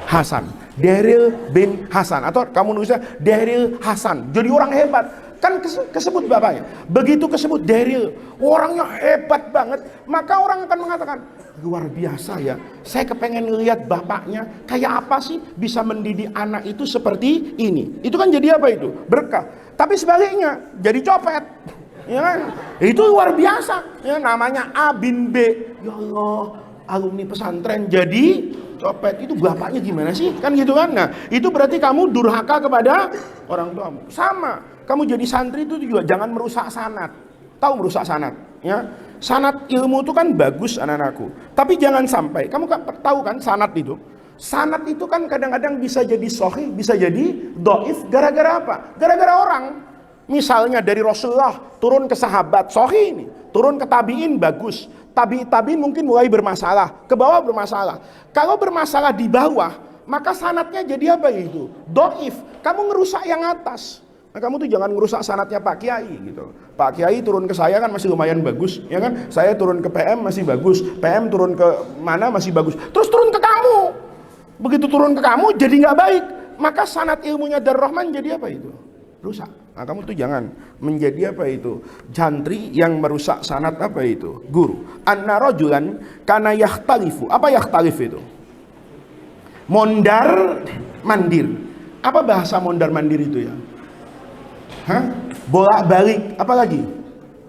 Hasan. Deril bin Hasan. Atau kamu nulisnya Deril Hasan. Jadi orang hebat. Kan kesebut bapaknya. Begitu kesebut Deril, orangnya hebat banget. Maka orang akan mengatakan, luar biasa ya. Saya kepengen lihat bapaknya kayak apa sih bisa mendidik anak itu seperti ini. Itu kan jadi apa itu? Berkah. Tapi sebaliknya jadi copet, ya kan? Itu luar biasa. Ya, namanya A bin B. Ya Allah, alumni pesantren jadi copet. Itu bapaknya gimana sih? Kan gitu kan? Nah, itu berarti kamu durhaka kepada orang tuamu. Sama, kamu jadi santri itu juga jangan merusak sanad. Tahu merusak sanad? Ya, sanad ilmu itu kan bagus anak-anakku. Tapi jangan sampai, kamu tahu kan sanad itu? Sanad itu kan kadang-kadang bisa jadi sahih, bisa jadi dhaif gara-gara apa? Gara-gara orang. Misalnya dari Rasulullah turun ke sahabat, sahih ini. Turun ke tabi'in bagus. Tabi'in mungkin mulai bermasalah, ke bawah bermasalah. Kalau bermasalah di bawah, maka sanadnya jadi apa itu? Dhaif. Kamu ngerusak yang atas. Nah, kamu tuh jangan ngerusak sanatnya Pak Kiai gitu. Pak Kiai turun ke saya kan masih lumayan bagus, ya kan? Saya turun ke PM masih bagus, PM turun ke mana masih bagus. Terus turun ke kamu. Begitu turun ke kamu jadi nggak baik. Maka sanat ilmunya Darur Rahman jadi apa itu? Rusak. Nah, kamu tuh jangan menjadi apa itu? Jantri yang merusak sanat apa itu? Guru. Anna rajulan kana yahtalifu. Apa yahtalif itu? Mondar mandir. Apa bahasa mondar mandir itu ya? Hah? Bolak balik, apa lagi?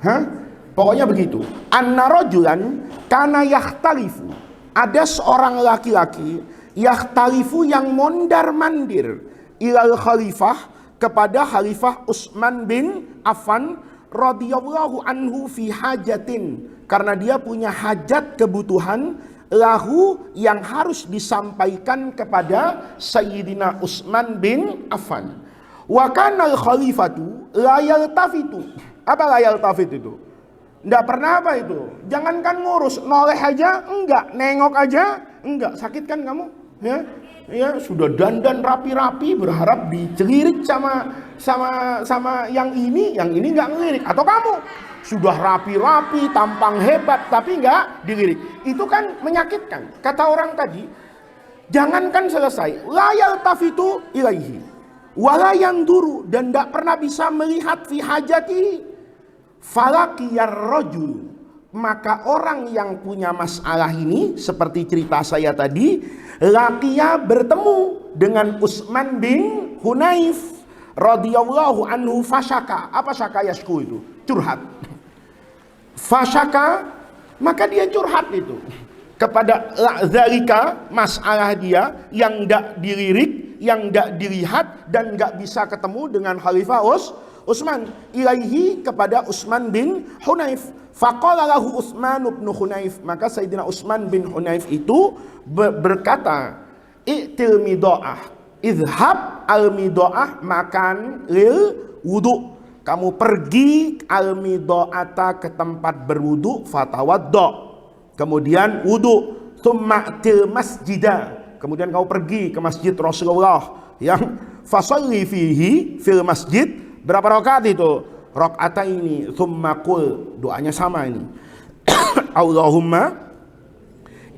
Hah? Pokoknya begitu. Anna rajulan kana yahtalifu. Ada seorang laki-laki yahtalifu yang mondar mandir ilal khalifah, kepada Khalifah Utsman bin Affan radhiyallahu anhu fi hajatin, karena dia punya hajat kebutuhan lahu yang harus disampaikan kepada Sayyidina Utsman bin Affan. Wa kana al-khalifatu la yaltafitu. Apa la yaltafit itu? Enggak pernah apa itu? Jangankan ngurus, noleh aja enggak, nengok aja enggak. Sakit kan kamu? Ya. Ya, sudah dandan rapi-rapi berharap dicelirik sama yang ini enggak ngelirik. Atau kamu sudah rapi-rapi, tampang hebat tapi enggak dilirik. Itu kan menyakitkan. Kata orang tadi, jangankan selesai, la yaltafitu ilaihi wala yanduru, dan tidak pernah bisa melihat fi hajati falakiyar rajul. Maka orang yang punya masalah ini, seperti cerita saya tadi, lakia bertemu dengan Utsman bin Hunayf radhiyallahu anhu fasyaka. Apa syaka yasku itu? Curhat. Fasyaka, maka dia curhat itu kepada zalika, masalah dia yang tidak dilirik, yang tidak dilihat dan nggak bisa ketemu dengan Khalifah Utsman, ilaihi, kepada Utsman bin Hunayf. Faqala lahu Utsman bin Hunayf, maka Sayyidina Utsman bin Hunayf itu berkata, i'til midoah, izhab al midoah, makan lil wudu. Kamu pergi al midoata, ke tempat berwudu, fatawaddo, kemudian wudu, tsumma til masjidah, kemudian kau pergi ke masjid Rasulullah yang fasalli fihi fil masjid. Berapa rakaat itu? Rakaataini, tsumma qul, doanya sama ini. Allahumma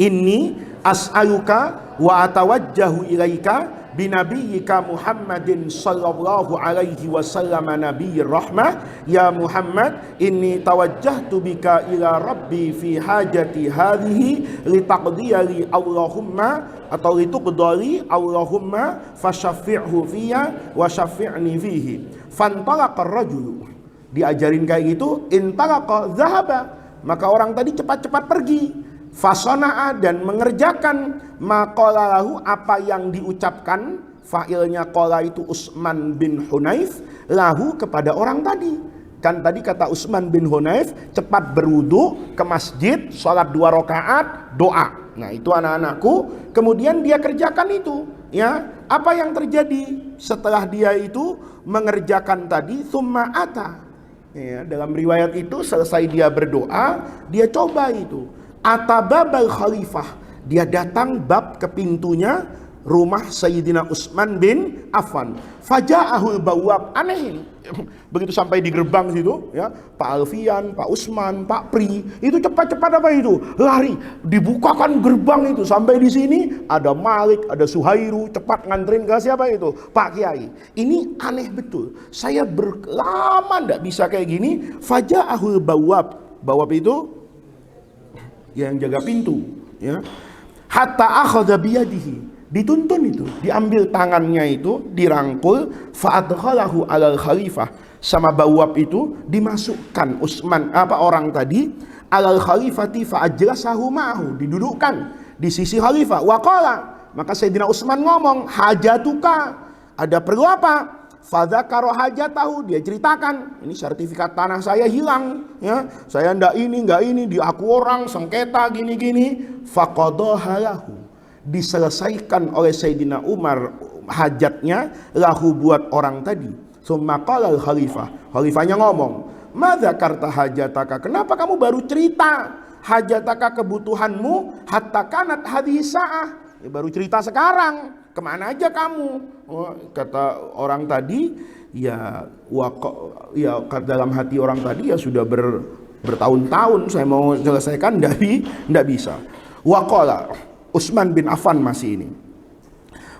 inni as'aluka wa atawajjahu ilaika binabiyyika Muhammadin sallallahu alaihi wasallam nabiyyir rahmah. Ya Muhammad, inni tawajjahtu bika ila rabbi fi hajati hadhihi litaqdiyali Allahumma, atau lituqdali Allahumma fasyaffi'hu fiyya wa syaffi'ni fihi. Fantalaqar rajulu, diajarin kayak gitu, intalaqa zahaba, maka orang tadi cepat-cepat pergi. Fasana'a, dan mengerjakan maqala lahu, apa yang diucapkan. Fa'ilnya qala itu Utsman bin Hunayf, lahu, kepada orang tadi. Kan tadi kata Utsman bin Hunayf, cepat berwudu, ke masjid, sholat 2 rakaat, doa. Nah itu anak-anakku, kemudian dia kerjakan itu. Ya, apa yang terjadi setelah dia itu mengerjakan tadi? Tsumma ata. Ya, dalam riwayat itu selesai dia berdoa, dia coba itu. Atababal khalifah, dia datang bab ke pintunya rumah Sayyidina Utsman bin Affan. Faja'ahul bawwab, aneh ini. Begitu sampai di gerbang situ, ya, Pak Alfian, Pak Utsman, Pak Pri, itu cepat-cepat apa itu? Lari, dibukakan gerbang itu. Sampai di sini ada Malik, ada Suhairu, cepat nganterin ke siapa itu? Pak Kiai. Ini aneh betul. Saya lama ndak bisa kayak gini. Faja'ahul bawwab. Bawwab itu yang jaga pintu, ya. Hatta akhadha biyadihi, dituntun itu, diambil tangannya itu, dirangkul, fa'adkhalahu alal khalifah, sama bawab itu dimasukkan Utsman, apa orang tadi, alal khalifati fa'ajlasahu ma'ahu, didudukkan di sisi khalifah. Waqala, maka Sayyidina Utsman ngomong, hajatuka, ada perlu apa? Fadzakara hajatahu, dia ceritakan, ini sertifikat tanah saya hilang, ya, saya ndak ini, diaku orang, sengketa gini-gini. Faqadaha lahu, diselesaikan oleh Sayyidina Umar hajatnya, lahu, buat orang tadi. Tsumma qala al-khalifah, khalifahnya ngomong, madza karta hajataka, kenapa kamu baru cerita hajataka, kebutuhanmu, hatta kanat hadhihi sa'ah, ya, baru cerita sekarang, kemana aja kamu? Oh, kata orang tadi, Ya, ya dalam hati orang tadi ya sudah bertahun-tahun saya mau selesaikan, ndak bisa. Waqala Utsman bin Affan masih ini.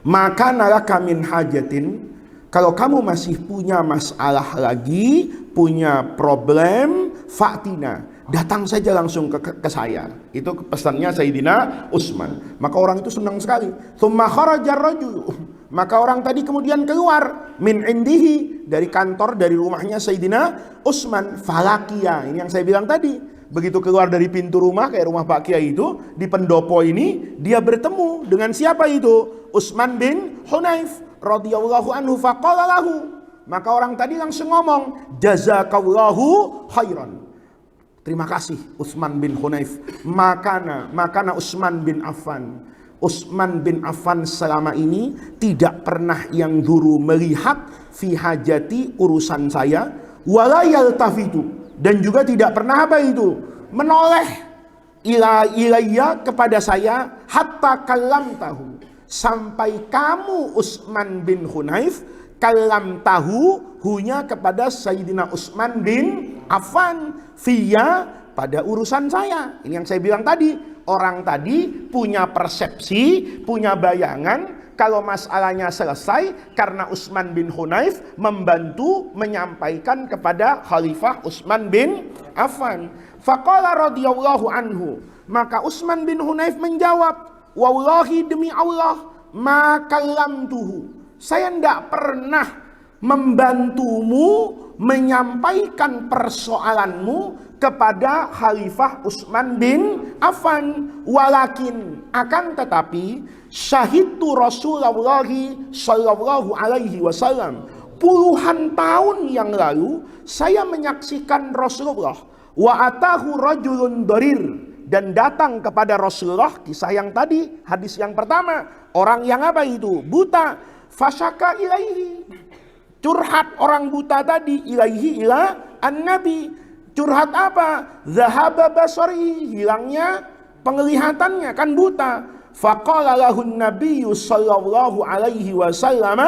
Maka nalaka min hajatin, kalau kamu masih punya masalah lagi, punya problem, faktina, datang saja langsung ke saya. Itu pesannya Sayyidina Utsman. Maka orang itu senang sekali. Tsumma kharaja rajul, maka orang tadi kemudian keluar min indihi, dari kantor, dari rumahnya Sayyidina Utsman. Falakia, ini yang saya bilang tadi. Begitu keluar dari pintu rumah, kayak rumah Pak Kiai itu, di pendopo ini, dia bertemu dengan siapa itu? Utsman bin Hunayf radhiyallahu anhu. Faqala lahu, maka orang tadi langsung ngomong, jazakallahu khairan. Terima kasih Utsman bin Hunayf. Makana Utsman bin Affan. Utsman bin Affan selama ini tidak pernah yang dulu melihat fi hajati, urusan saya, wala yaltafitu, dan juga tidak pernah apa itu, menoleh ilayya, kepada saya, hatta kalamtahu, sampai kamu Utsman bin Hunayf kalamtahu, hunya kepada Sayyidina Utsman bin Affan, fiya, pada urusan saya. Ini yang saya bilang tadi, orang tadi punya persepsi, punya bayangan kalau masalahnya selesai karena Utsman bin Hunayf membantu menyampaikan kepada Khalifah Utsman bin Affan. Faqala radhiyallahu anhu, maka Utsman bin Hunayf menjawab, wallahi, demi Allah, ma kallamtuhu, saya tidak pernah membantumu menyampaikan persoalanmu kepada Khalifah Utsman bin Affan, walakin, akan tetapi, syahidtu Rasulullah sallallahu alaihi wasallam, puluhan tahun yang lalu saya menyaksikan Rasulullah, wa atahu rajulun darir, dan datang kepada Rasulullah, kisah yang tadi, hadis yang pertama, orang yang apa itu? Buta. Fasyaka ilaihi, curhat orang buta tadi, ilaihi ila an-nabi. Curhat apa? Zahaba basari, hilangnya penglihatannya, kan buta. Faqala lahun nabiyyu sallallahu alaihi wasallam,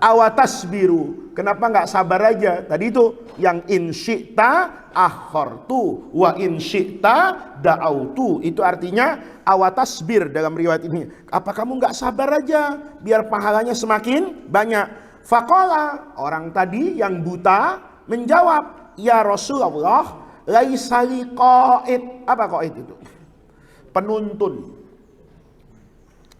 awatasbiru, kenapa nggak sabar aja? Tadi itu yang in syi'ta akhartu wa in syi'ta da'autu, itu artinya awatasbir dalam riwayat ini. Apa kamu nggak sabar aja biar pahalanya semakin banyak? Faqala, orang tadi yang buta menjawab, ya Rasulullah, laisali qaid. Apa qaid itu? Penuntun.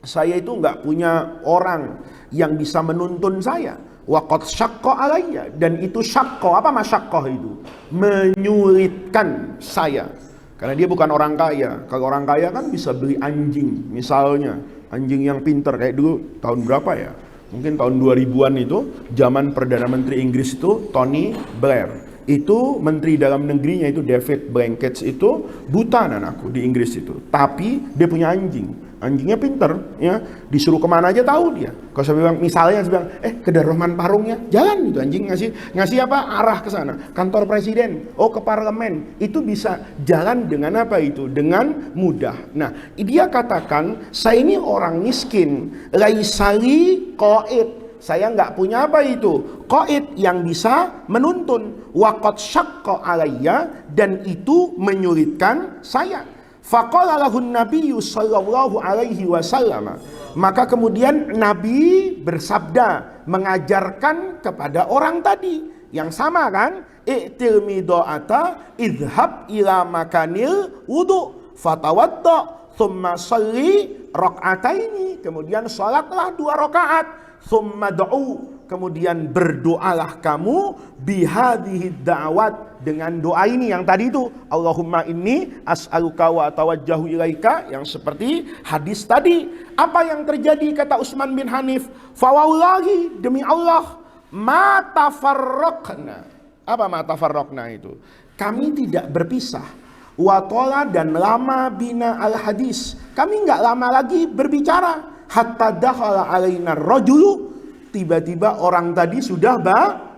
Saya itu nggak punya orang yang bisa menuntun saya. Waqad syaqqa alayya, dan itu syaqqa. Apa masyaqqah itu? Menyulitkan saya. Karena dia bukan orang kaya. Kalau orang kaya kan bisa beli anjing, misalnya anjing yang pinter kayak dulu tahun berapa ya? Mungkin tahun 2000-an itu, zaman Perdana Menteri Inggris itu Tony Blair. Itu menteri dalam negerinya itu David Blanket itu buta anakku di Inggris itu. Tapi dia punya anjing. Anjingnya pinter, ya, disuruh kemana aja tahu dia. Kalau saya bilang, misalnya saya bilang, ke Darrohman Parungnya, jalan itu anjing, ngasih apa, arah ke sana, kantor presiden, ke parlemen, itu bisa jalan dengan apa itu, dengan mudah. Nah, dia katakan, saya ini orang miskin, laisali qaid, saya nggak punya apa itu, qaid yang bisa menuntun, waqad syaqqa alayya, dan itu menyulitkan saya. Faqala lahun nabiyyu sallallahu alaihi wasallam, maka kemudian Nabi bersabda, mengajarkan kepada orang tadi yang sama kan, i'til mido'ata idhab ila makanil wudu fatawadda thumma salli rak'ataini, kemudian salatlah 2 rakaat, thumma du'u, kemudian berdoalah kamu bihadhihi da'wat, dengan doa ini yang tadi itu, Allahumma inni as'aluka wa tawajjahu ilaika, yang seperti hadis tadi. Apa yang terjadi kata Utsman bin Hanif? Fawallahi, demi Allah, ma tafarraqna. Apa ma tafarraqna itu? Kami tidak berpisah. Watola, dan lama bina al hadis, kami nggak lama lagi berbicara. Hatta dakhala alaina rajulu, tiba-tiba orang tadi sudah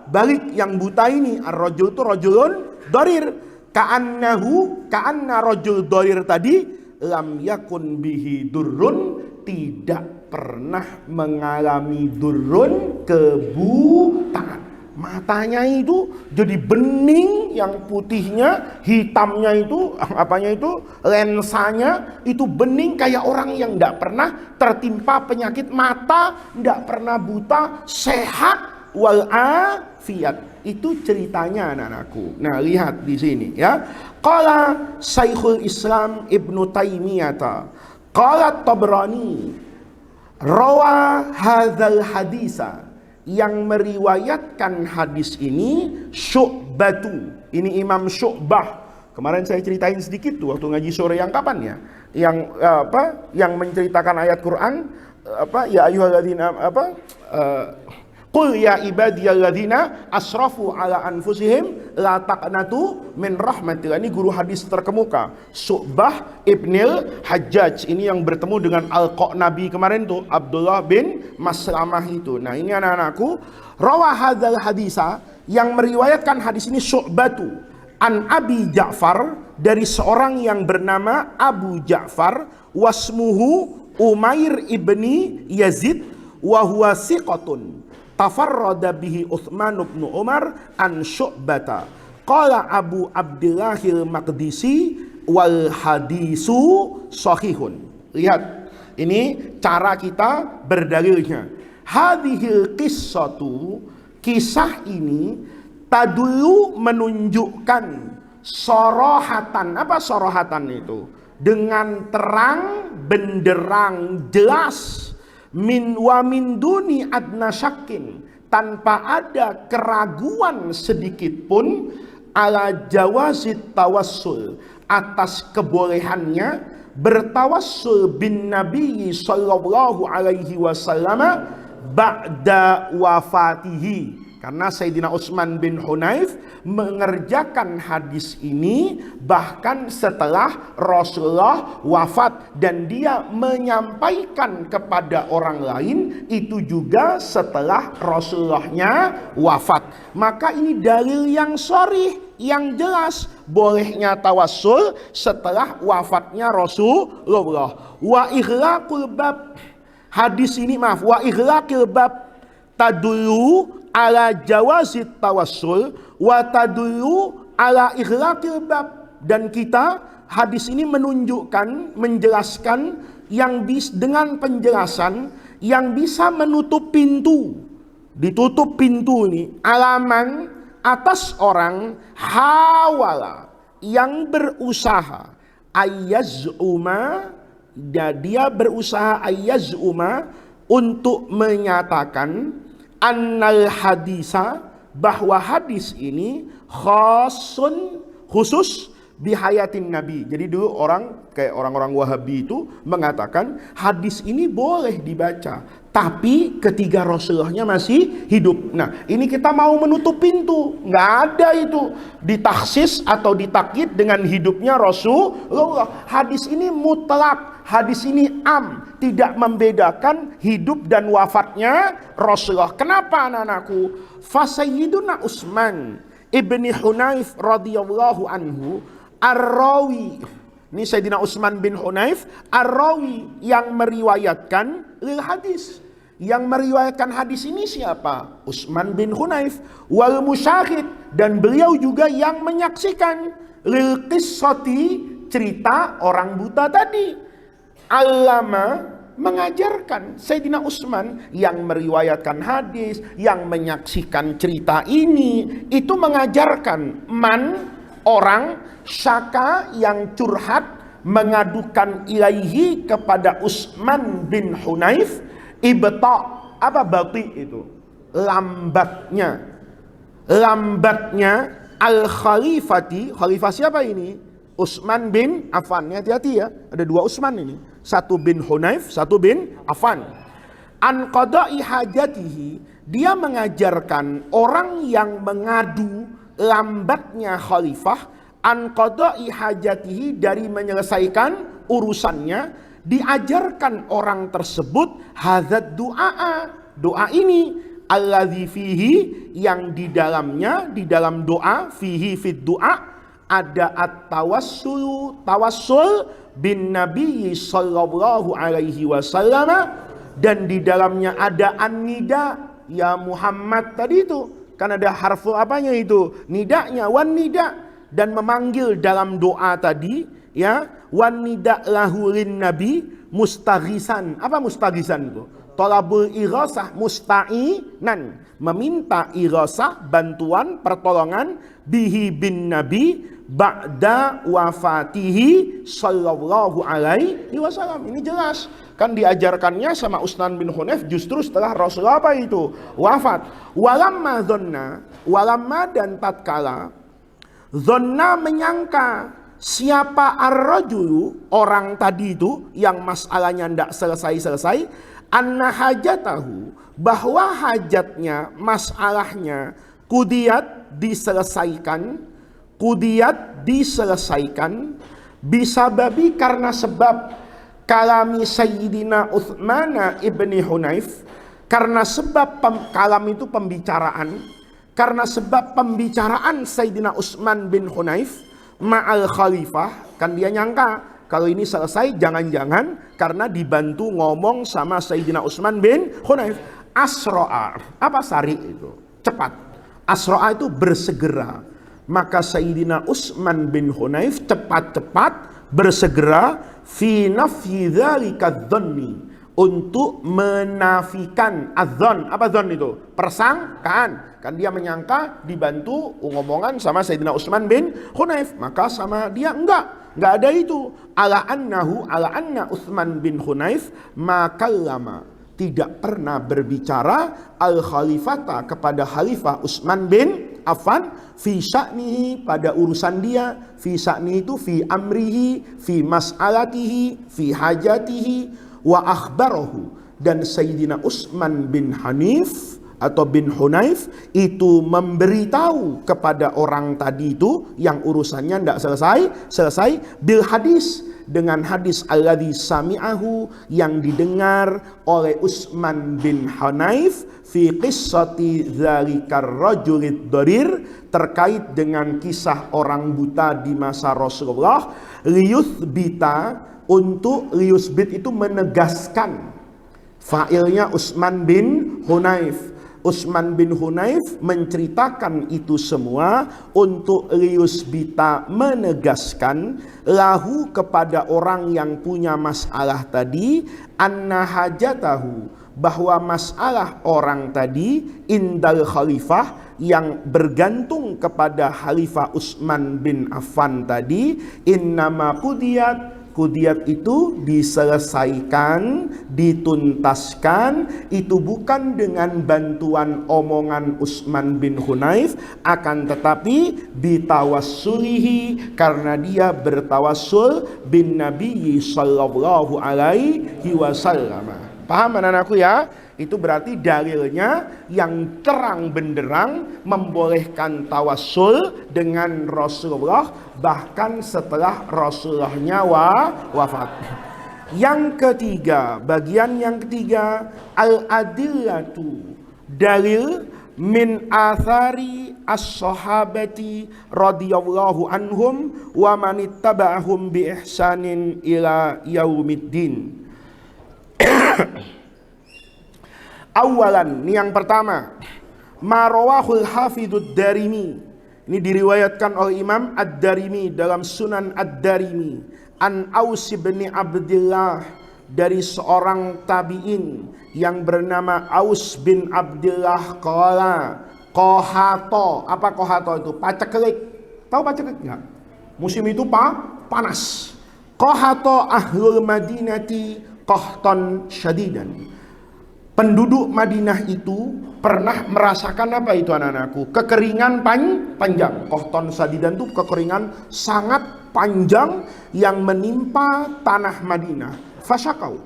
balik, yang buta ini. Ar-rajul itu rajulun darir, ka'anna rajul darir tadi lam yakun bihi durrun, tidak pernah mengalami durrun, kebutaan. Matanya itu jadi bening, yang putihnya, hitamnya itu, apanya itu, lensanya itu bening kayak orang yang tidak pernah tertimpa penyakit mata, tidak pernah buta, sehat walafiat. Itu ceritanya anak-anakku. Nah, lihat di sini ya. Qala Syekhul Islam Ibnu Taimiyah, qala Tabrani, rawa hadzal hadisa, yang meriwayatkan hadis ini Syu'batu. Ini Imam Syu'bah. Kemarin saya ceritain sedikit tuh waktu ngaji sore yang kapan ya? Yang Yang menceritakan ayat Quran ya ayyuhalladzina qul ya ibadiyalladzina asrafu ala anfusihim la taqnatu min rahmatillah. Ini guru hadis terkemuka, Syu'bah Ibnil Hajjaj. Ini yang bertemu dengan Al-Qanabi kemarin tuh, Abdullah bin Maslamah itu. Nah, ini anak-anakku, rawa hadzal hadisa, yang meriwayatkan hadis ini Syu'batu an Abi Ja'far, dari seorang yang bernama Abu Ja'far, wasmuhu Umair ibni Yazid wa huwa siqatun tafarrada bihi Utsman bin Umar an Syu'bata. Qala Abu Abdillahil Maqdisi wal hadisu sahihun. Lihat, ini cara kita berdalilnya. Hadhil qissatu, kisah ini, tadulu menunjukkan sorohatan. Apa sorohatan itu? Dengan terang benderang jelas, min wa min duni adna syakin, tanpa ada keraguan sedikit pun, ala jawazit tawassul, atas kebolehannya bertawassul bin Nabi sallallahu alaihi wasallam ba'da wafatihi. Karena Sayyidina Utsman bin Hunayf mengerjakan hadis ini bahkan setelah Rasulullah wafat, dan dia menyampaikan kepada orang lain itu juga setelah Rasulullahnya wafat. Maka ini dalil yang sharih, yang jelas bolehnya tawassul setelah wafatnya Rasulullah. Wa ighlaqul bab, hadis ini wa ighlaqil bab tadullu ala jawazit tawassul wa tadullu ala ighlaqil bab. Dan kita, hadis ini menunjukkan, menjelaskan yang dengan penjelasan yang bisa menutup pintu. Ditutup pintu ini, alaman atas orang hawala, yang berusaha ayyaz'uma, dia berusaha ayyaz'uma, untuk menyatakan annal hadisa, bahwa hadis ini khasun, khusus bihayatin Nabi. Jadi dulu orang kayak orang-orang Wahabi itu mengatakan hadis ini boleh dibaca tapi ketika Rasulullahnya masih hidup. Nah, ini kita mau menutup pintu, nggak ada itu ditaksis atau ditakyid dengan hidupnya Rasulullah. Hadis ini mutlak, hadis ini am, tidak membedakan hidup dan wafatnya Rasulullah. Kenapa anak-anakku? Fasayyiduna Utsman ibni Hunayf radhiyallahu anhu ar-rawi. Ini Sayyidina Utsman bin Hunayf ar-rawi, yang meriwayatkan lil hadis. Yang meriwayatkan hadis ini siapa? Utsman bin Hunayf. Wal musyahid, dan beliau juga yang menyaksikan lil qissati, cerita orang buta tadi. Allama, mengajarkan. Sayyidina Utsman yang meriwayatkan hadis, yang menyaksikan cerita ini, itu mengajarkan man, orang syaka, yang curhat, mengadukan ilaihi kepada Utsman bin Hunayf, ibta, apa bati itu? Lambatnya al khalifati. Khalifah siapa ini? Utsman bin Affan. Hati-hati ya, ada dua Utsman ini, satu bin Hunayf, satu bin Affan. An qada'i hajatihi, dia mengajarkan orang yang mengadu lambatnya khalifah, an qada'i hajatihi, dari menyelesaikan urusannya, diajarkan orang tersebut hadzat du'a, doa ini, alladzi fihi, yang di dalamnya, di dalam doa, fihi fid du'a, ada at-tawassul, tawassul bin Nabi sallallahu alaihi wasallam, dan di dalamnya ada an-nida, ya Muhammad tadi itu, kan ada harfu apanya itu? Nidaknya, wan nida, dan memanggil dalam doa tadi, ya, wan nida lahulin nabi mustaghisan. Apa mustaghisan itu? Tolabul irasah musta'inan, meminta irasah, bantuan, pertolongan, bihi bin nabi ba'da wafatihi sallallahu alaihi wasallam. Ini jelas kan diajarkannya sama Utsman bin Hunayf justru setelah Rasulullah apa itu? Wafat. Walamma dzanna, walamma dan tatkala dzanna menyangka siapa ar-rajulu, orang tadi itu yang masalahnya tidak selesai-selesai, anna hajatahu, bahwa hajatnya, masalahnya, kudiyat diselesaikan, bisa babi karena sebab kalami Sayyidina Utsman ibni Hunayf, karena sebab kalam itu pembicaraan, karena sebab pembicaraan Sayyidina Utsman bin Hunayf ma'al khalifah, kan dia nyangka kalau ini selesai jangan-jangan karena dibantu ngomong sama Sayyidina Utsman bin Hunayf. Asro'a, apa sari itu? Cepat. Asro'a itu bersegera. Maka Sayyidina Utsman bin Hunayf cepat-cepat bersegera fi nafyi dzalika dzanni, untuk menafikan adzan. Apa dzan itu? Persangkaan. Kan dia menyangka dibantu ngomongan sama Sayyidina Utsman bin Hunayf, maka sama dia enggak ada itu. Ala anna Utsman bin Hunayf makallama, tidak pernah berbicara al khalifata kepada khalifah Utsman bin Affan fi sya'nihi, pada urusan dia, fi sya'nihi itu fi amrihi, fi mas'alatihi, fi hajatihi, wa akhbarahu, dan Sayyidina Utsman bin Hanif atau bin Hunayf itu memberitahu kepada orang tadi itu yang urusannya tidak selesai bil hadis, dengan hadis alladzi sami'ahu, yang didengar oleh Utsman bin Hunayf fi qissati dzalikar rajulid darir, terkait dengan kisah orang buta di masa Rasulullah, liyuthbita, untuk liyusbit itu menegaskan, fa'ilnya Utsman bin Hunayf. Utsman bin Hunayf menceritakan itu semua untuk liyusbita, menegaskan, lahu kepada orang yang punya masalah tadi, anna hajatahu, bahwa masalah orang tadi indal khalifah, yang bergantung kepada khalifah Utsman bin Affan tadi, innama qudiyat, qudiyat itu diselesaikan, dituntaskan, itu bukan dengan bantuan omongan Utsman bin Hunayf, akan tetapi bitawassulihi, karena dia bertawassul bin Nabi sallallahu alaihi wasallam. Paham anak-anakku ya? Itu berarti dalilnya yang terang benderang membolehkan tawassul dengan Rasulullah bahkan setelah Rasulullahnya wafat. Yang ketiga, bagian yang ketiga, al-adillatu, dalil min athari as-sahabati radhiyallahu anhum wa manittaba'ahum bi ihsanin ila yaumiddin. Awalan, ini yang pertama, marawahul hafidud darimi, ini diriwayatkan oleh Imam Ad-Darimi dalam Sunan Ad-Darimi, an Aus bin Abdullah, dari seorang tabi'in yang bernama Aus bin Abdullah, qala qohato. Apa qohato itu? Paceklik. Tahu paceklik enggak? Musim itu panas. Qohato ahlul madinati qahtan syadidan. Penduduk Madinah itu pernah merasakan apa itu anak-anakku? Kekeringan panjang. Qahtan syadidan itu kekeringan sangat panjang yang menimpa tanah Madinah. Fasyakau,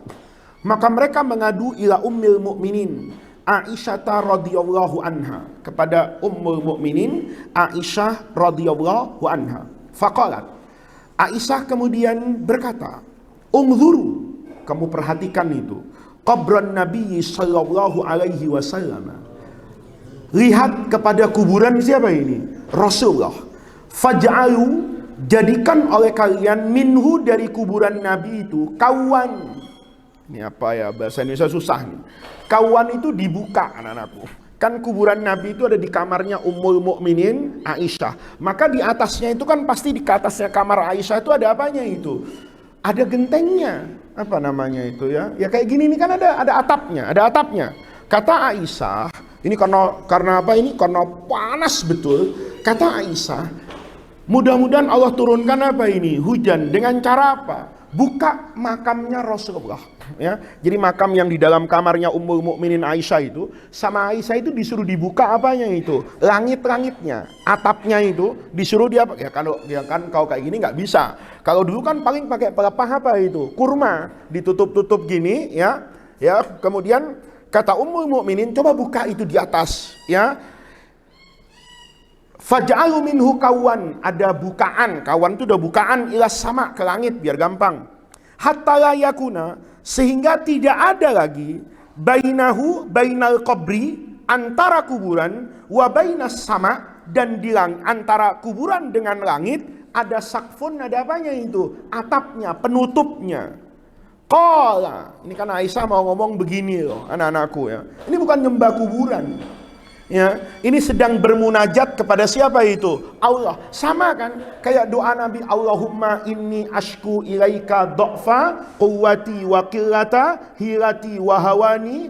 maka mereka mengadu ila ummil mu'minin Aisyah radhiyallahu anha, kepada ummul mu'minin Aisyah radhiyallahu anha. Faqalat, Aisyah kemudian berkata, ungzuru, kamu perhatikan itu, qabran Nabi sallallahu alaihi wasallam, lihat kepada kuburan siapa ini? Rasulullah. Faj'alu, jadikan oleh kalian minhu, dari kuburan Nabi itu, kawan. Ini apa ya, bahasa Indonesia susah nih. Kawan itu dibuka anak-anakku. Kan kuburan Nabi itu ada di kamarnya Ummul Mukminin Aisyah. Maka di atasnya itu kan pasti di atasnya kamar Aisyah itu ada apanya itu? Ada gentengnya. Apa namanya itu ya? Ya kayak gini nih kan ada atapnya. Kata Aisyah, ini karena apa ini? Karena panas betul. Kata Aisyah, mudah-mudahan Allah turunkan apa ini? Hujan. Dengan cara apa? Buka makamnya Rasulullah, ya. Jadi makam yang di dalam kamarnya Ummul Mukminin Aisyah itu, sama Aisyah itu disuruh dibuka apanya itu? Langit-langitnya, atapnya itu disuruh dia, ya kalau kayak gini nggak bisa. Kalau dulu kan paling pakai pelepah apa itu? Kurma, ditutup-tutup gini, ya. Ya, kemudian kata Ummul Mukminin, coba buka itu di atas, ya. Faj'alu minhu kawan, ada bukaan, kawan itu udah bukaan ilas sama ke langit biar gampang. Hatta la yakuna, sehingga tidak ada lagi bainal qabri, antara kuburan, wa bainas sama, dan antara kuburan dengan langit ada sakfun, ada apanya itu? Atapnya, penutupnya. Qala, ini kan Aisyah mau ngomong begini loh, anak-anakku ya. Ini bukan nyembah kuburan. Ya, ini sedang bermunajat kepada siapa itu? Allah. Sama kan? Kayak doa Nabi, Allahumma inni ashku ilaika dha'fa quwwati wa qillata hilati wa hawani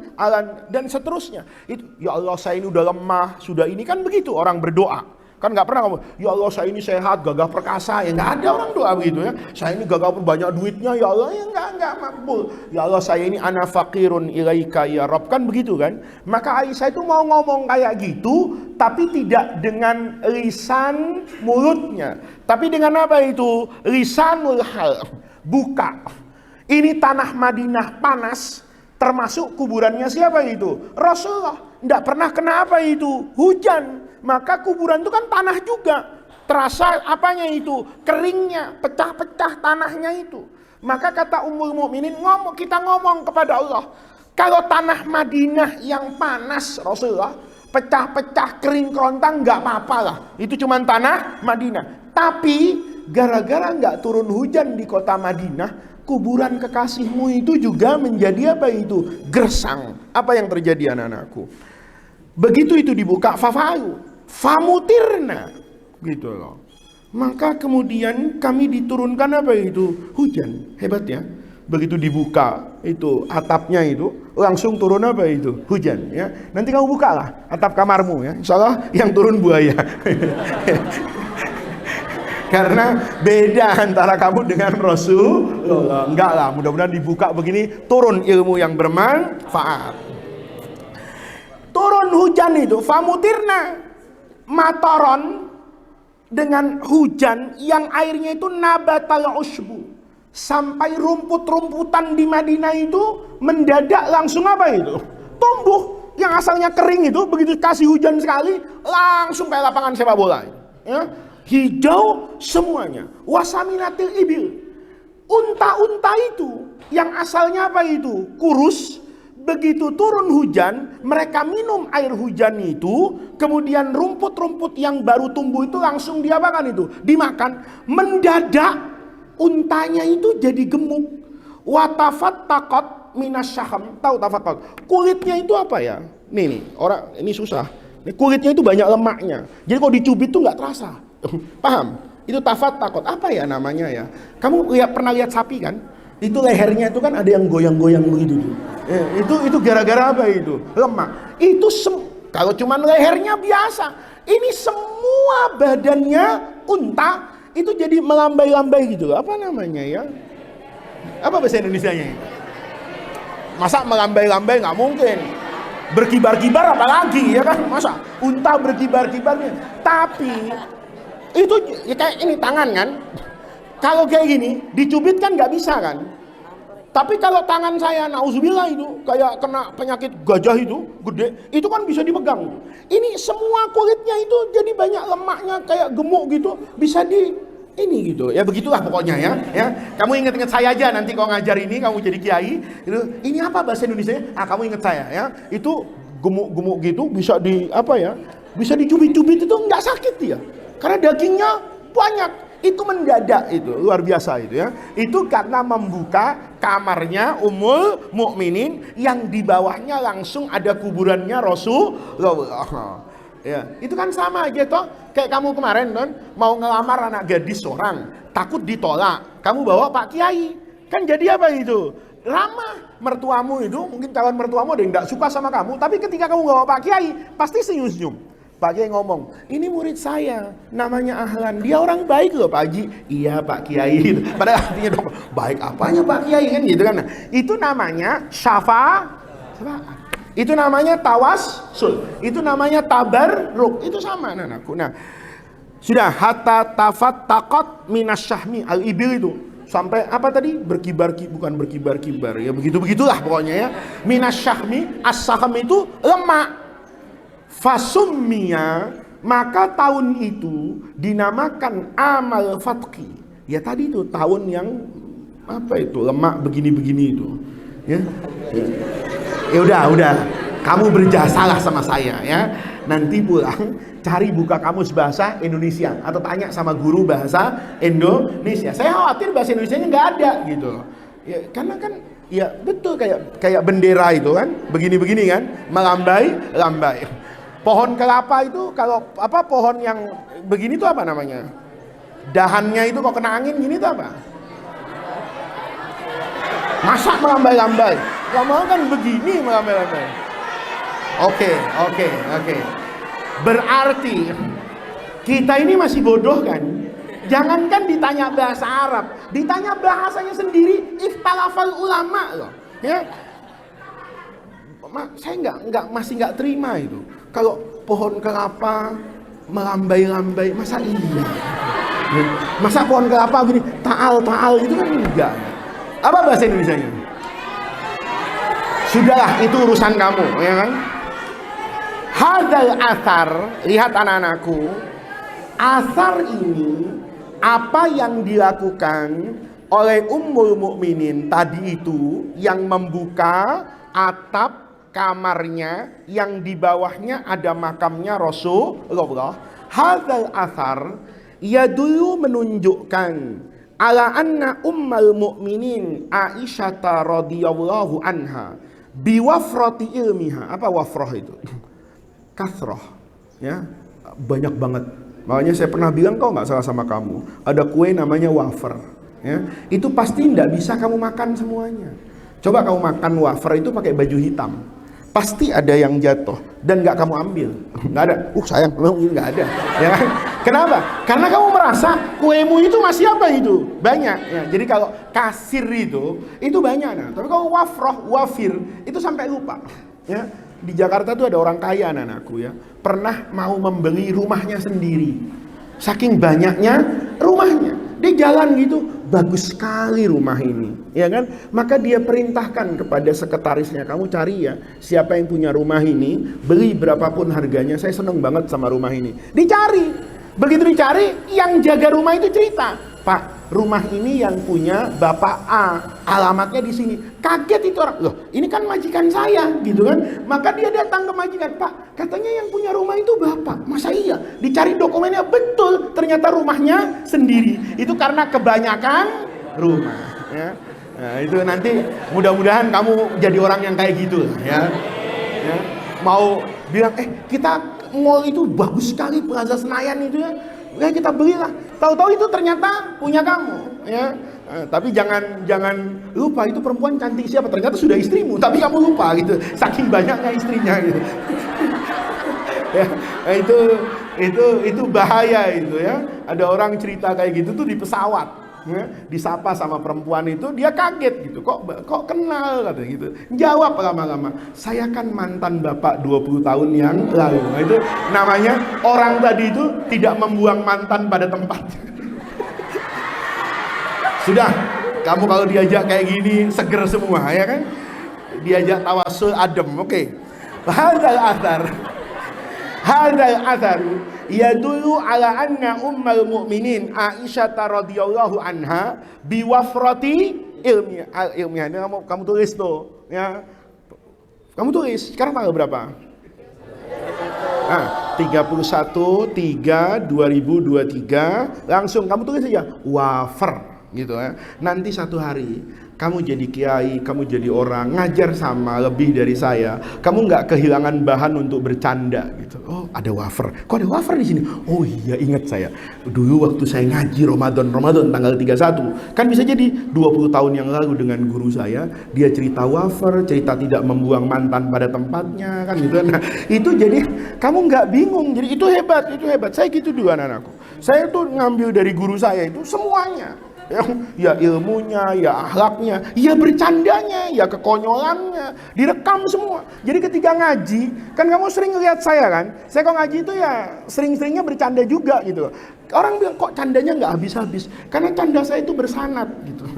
dan seterusnya. Itu ya Allah, saya ini udah lemah, sudah ini kan begitu orang berdoa. Kan nggak pernah ngomong, ya Allah saya ini sehat, gagah perkasa, ya nggak ada orang doa begitu ya. Saya ini gagah banyak duitnya, ya Allah, ya nggak makbul. Ya Allah saya ini ana faqirun ilaika ya Rabb, kan begitu kan. Maka Aisyah itu mau ngomong kayak gitu, tapi tidak dengan lisan mulutnya, tapi dengan apa itu? Lisanul hal, buka. Ini tanah Madinah panas, termasuk kuburannya siapa itu? Rasulullah. Nggak pernah kena apa itu? Hujan. Maka kuburan itu kan tanah juga. Terasa apanya itu? Keringnya, pecah-pecah tanahnya itu. Maka kata Ummul Mukminin, kita ngomong kepada Allah, kalau tanah Madinah yang panas Rasulullah, pecah-pecah kering kerontang nggak apa-apa lah. Itu cuma tanah Madinah. Tapi gara-gara nggak turun hujan di kota Madinah, kuburan kekasihmu itu juga menjadi apa itu? Gersang. Apa yang terjadi anak-anakku? Begitu itu dibuka, famutirna, gitu loh. Maka kemudian kami diturunkan apa itu? Hujan. Hebat ya. Begitu dibuka itu atapnya itu, langsung turun apa itu? Hujan ya. Nanti kamu bukalah atap kamarmu ya. Insyaallah yang turun buaya. Karena beda antara kamu dengan Rasulullah. Enggak lah, mudah-mudahan dibuka begini turun ilmu yang bermanfaat. Turun hujan itu, famutirna, mataron, dengan hujan yang airnya itu nabatal usbu, sampai rumput-rumputan di Madinah itu mendadak langsung apa itu? Tumbuh. Yang asalnya kering itu begitu kasih hujan sekali langsung kayak lapangan sepak bola. Ya. Hijau semuanya. Wasaminatil ibil. Unta-unta itu yang asalnya apa itu? Kurus. Begitu turun hujan, mereka minum air hujan itu, kemudian rumput-rumput yang baru tumbuh itu langsung diapakan itu? Dimakan. Mendadak untanya itu jadi gemuk. Watafattaqat minasyaham. Tahu tafattaqat? Kulitnya itu apa ya? Nih, orang ini susah. Kulitnya itu banyak lemaknya. Jadi kalau dicubit tuh nggak terasa. Paham? Itu tafattaqat. Apa ya namanya ya? Kamu pernah lihat sapi kan? Itu lehernya itu kan ada yang goyang-goyang begitu tuh. Itu gara-gara apa itu? Lemak. Itu kalau cuman lehernya biasa. Ini semua badannya unta itu jadi melambai-lambai gitu. Apa namanya ya? Apa bahasa Indonesianya? Masa melambai-lambai nggak mungkin. Berkibar-kibar apalagi ya kan? Masa unta berkibar-kibarnya. Tapi itu ya kayak ini tangan kan? Kalau kayak gini, dicubit kan nggak bisa kan? Tapi kalau tangan saya, nauzubillah itu, kayak kena penyakit gajah itu, gede, itu kan bisa dipegang. Ini semua kulitnya itu jadi banyak lemaknya, kayak gemuk gitu, bisa ini gitu. Ya begitulah pokoknya ya. Kamu ingat-ingat saya aja nanti kalau ngajar ini, kamu jadi kiai. Ini apa bahasa Indonesianya? Kamu ingat saya ya. Itu gemuk-gemuk gitu, bisa bisa dicubit-cubit itu nggak sakit ya. Karena dagingnya banyak. Itu mendadak, itu luar biasa itu ya. Itu karena membuka kamarnya Ummul Mukminin yang di bawahnya langsung ada kuburannya Rasulullah. Ya, itu kan sama aja toh. Kayak kamu kemarin kan mau ngelamar anak gadis seorang, takut ditolak. Kamu bawa Pak Kiai. Kan jadi apa itu? Ramah. Mertuamu itu, mungkin calon mertuamu ada yang tidak suka sama kamu, tapi ketika kamu bawa Pak Kiai, pasti senyum-senyum. Pak Kiai ngomong, ini murid saya, namanya Ahlan, dia orang baik loh Pak Haji. Iya Pak Kiai. Padahal artinya dong, baik apanya Pak Kiai kan gitu kan. Nah, itu namanya syafaat. Itu namanya tawassul. Itu namanya tabarruk. Itu sama anakku. Nah, sudah hatta tafattaqat minasyahmi al-ibil itu. Sampai apa tadi? Bukan berkibar-kibar ya, begitu-begitulah pokoknya ya. Minasyahmi, as-sahm itu lemak. Fasummiya, maka tahun itu dinamakan amal fatqi. Ya tadi itu tahun yang apa itu, lemak begini-begini itu. Ya. Ya udah. Kamu berjasalah sama saya ya. Nanti pulang cari buka kamus bahasa Indonesia atau tanya sama guru bahasa Indonesia. Saya khawatir bahasa Indonesianya nggak ada gitu. Ya, karena kan ya betul kayak bendera itu kan, begini-begini kan, melambai. Pohon kelapa itu kalau apa pohon yang begini tuh apa namanya? Dahannya itu kok kena angin gini tuh apa? Masa melambai-lambai? Gak mau kan begini melambai-lambai. Oke. Berarti kita ini masih bodoh kan? Jangankan ditanya bahasa Arab, ditanya bahasanya sendiri, ikhtalafal ulama loh. Ya. Saya masih nggak terima itu. Kalau pohon kelapa melambai-lambai, masa iya? Masa pohon kelapa gini taal itu kan enggak. Apa bahasa Indonesianya? Sudahlah, itu urusan kamu, ya kan? Hadal asar, lihat anak-anakku, asar ini apa yang dilakukan oleh Ummul Mukminin tadi itu yang membuka atap kamarnya yang di bawahnya ada makamnya Rasulullah. Hadzal athar ia dulu menunjukkan ala anna Ummul Mukminin Aisyah radhiyallahu anha biwafrati ilmiha. Apa wafrah itu? Kasroh ya, banyak banget. Makanya saya pernah bilang, kau nggak salah sama kamu, ada kue namanya wafer ya, itu pasti tidak bisa kamu makan semuanya. Coba kamu makan wafer itu pakai baju hitam, pasti ada yang jatuh dan nggak kamu ambil. Nggak ada. Sayang, nggak ada. Ya kan? Kenapa? Karena kamu merasa kuemu itu masih apa itu? Banyak. Ya. Jadi kalau kasir itu banyak. Nah. Tapi kalau wafir itu sampai lupa. Ya. Di Jakarta tuh ada orang kaya anak-anakku ya, pernah mau membeli rumahnya sendiri. Saking banyaknya rumahnya, dia jalan gitu, bagus sekali rumah ini, ya kan? Maka dia perintahkan kepada sekretarisnya, kamu cari ya, siapa yang punya rumah ini, beli berapapun harganya, saya seneng banget sama rumah ini. Dicari, begitu dicari, yang jaga rumah itu cerita, Pak, rumah ini yang punya Bapak A, alamatnya di sini. Kaget itu orang, loh ini kan majikan saya gitu kan. Maka dia datang ke majikan, Pak, katanya yang punya rumah itu Bapak. Masa iya? Dicari dokumennya, betul, ternyata rumahnya sendiri. Itu karena kebanyakan rumah ya. Nah, itu nanti mudah-mudahan kamu jadi orang yang kayak gitu ya. Mau bilang, kita mall itu bagus sekali, Plaza Senayan itu ya. Ya kita belilah. Tahu-tahu itu ternyata punya kamu, ya. Tapi jangan lupa itu perempuan cantik siapa. Ternyata sudah istrimu, tapi kamu lupa gitu. Saking banyaknya istrinya gitu. Ya, itu bahaya itu ya. Ada orang cerita kayak gitu tuh di pesawat. Ya, disapa sama perempuan itu, dia kaget gitu, kok kenal katanya gitu. Jawab lama-lama, saya kan mantan bapak 20 tahun yang lalu. Nah, itu namanya orang tadi itu tidak membuang mantan pada tempat. Sudah, kamu kalau diajak kayak gini seger semua ya kan, diajak tawassul adem. Oke. Hadal athar yadullu ala anna ummul mukminin Aisyah radhiyallahu anha biwafrati ilmiah. Kamu tulis tuh ya. Kamu tulis. Sekarang tanggal berapa? 31/3/2023 langsung kamu tulis saja wafer gitu ya. Nanti satu hari kamu jadi kiai, kamu jadi orang ngajar sama lebih dari saya, kamu nggak kehilangan bahan untuk bercanda gitu. Oh ada wafer, kok ada wafer di sini? Oh iya ingat saya dulu waktu saya ngaji Ramadan tanggal 31, kan bisa jadi 20 tahun yang lalu dengan guru saya, dia cerita wafer, cerita tidak membuang mantan pada tempatnya kan gitu. Nah itu jadi kamu nggak bingung, jadi itu hebat. Saya gitu dulu anak-anakku, saya tuh ngambil dari guru saya itu semuanya. Ya ilmunya, ya akhlaknya, ya bercandanya, ya kekonyolannya, direkam semua. Jadi ketika ngaji, kan kamu sering lihat saya kan, saya kalau ngaji itu ya sering-seringnya bercanda juga gitu. Orang bilang kok candanya nggak habis-habis, karena canda saya itu bersanad gitu.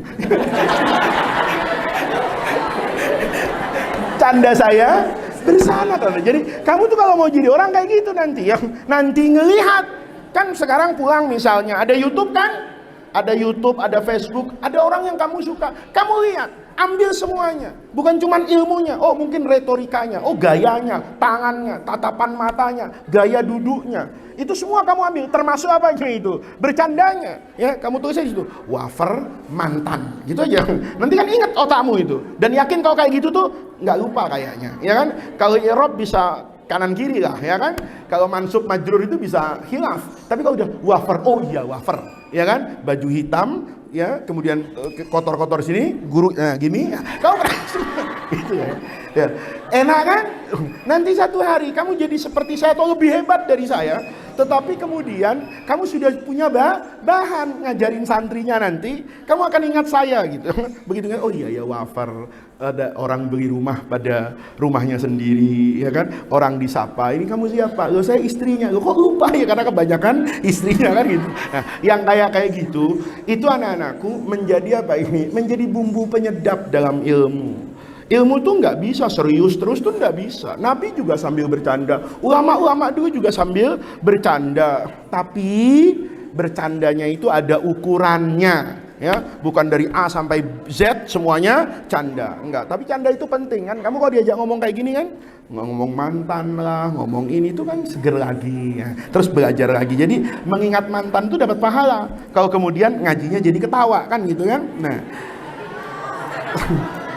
Canda saya bersanad. Jadi kamu tuh kalau mau jadi orang kayak gitu nanti, yang nanti ngelihat kan sekarang pulang misalnya ada YouTube kan. Ada YouTube, ada Facebook, ada orang yang kamu suka. Kamu lihat, ambil semuanya. Bukan cuma ilmunya, oh mungkin retorikanya, oh gayanya, tangannya, tatapan matanya, gaya duduknya. Itu semua kamu ambil, termasuk apa aja itu? Bercandanya. Ya, kamu tulis di situ, wafer mantan. Gitu aja. Nanti kan ingat otakmu itu. Dan yakin kalau kayak gitu tuh nggak lupa kayaknya. Ya kan? Kalau i'rab bisa kanan kiri lah, ya kan? Kalau mansub majrur itu bisa khilaf. Tapi kalau udah wafer, oh iya wafer, ya kan? Baju hitam, ya, kemudian kotor-kotor sini, guru gini, ya, kamu berhasil. Gitu ya. Ya. Enak kan? Nanti satu hari kamu jadi seperti saya atau lebih hebat dari saya. Tetapi kemudian kamu sudah punya bahan ngajarin santrinya nanti, kamu akan ingat saya gitu. Begitu kan? Oh iya ya wafer. Ada orang beli rumah pada rumahnya sendiri, ya kan? Orang disapa, ini kamu siapa? Loh saya istrinya. Loh kok lupa ya? Karena kebanyakan istrinya kan gitu. Nah, yang kayak gitu, itu anak-anakku menjadi apa ini? Menjadi bumbu penyedap dalam ilmu. Ilmu tuh nggak bisa serius terus tuh nggak bisa. Nabi juga sambil bercanda, ulama-ulama dulu juga sambil bercanda. Tapi bercandanya itu ada ukurannya, ya, bukan dari A sampai Z semuanya canda, enggak. Tapi canda itu penting kan. Kamu kalau diajak ngomong kayak gini kan, ngomong mantan lah, ngomong ini tuh kan seger lagi, ya. Terus belajar lagi. Jadi mengingat mantan tuh dapat pahala. Kalau kemudian ngajinya jadi ketawa kan gitu kan. Nah,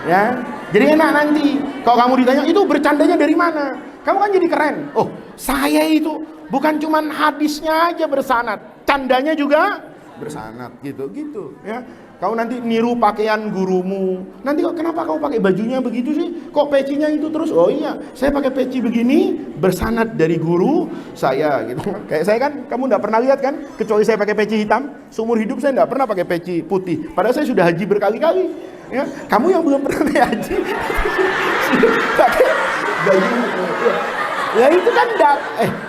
ya. Jadi enak nanti kalau kamu ditanya itu bercandanya dari mana, kamu kan jadi keren. Oh saya itu bukan cuman hadisnya aja bersanad, candanya juga bersanad gitu ya. Kau nanti niru pakaian gurumu, nanti kok kenapa kau pakai bajunya begitu sih, kok pecinya itu terus? Oh iya saya pakai peci begini bersanad dari guru saya gitu. Kayak saya kan, kamu nggak pernah lihat kan, kecuali saya pakai peci hitam, seumur hidup saya nggak pernah pakai peci putih, padahal saya sudah haji berkali-kali. Ya, kamu yang belum pernah haji pakai baju ya itu kan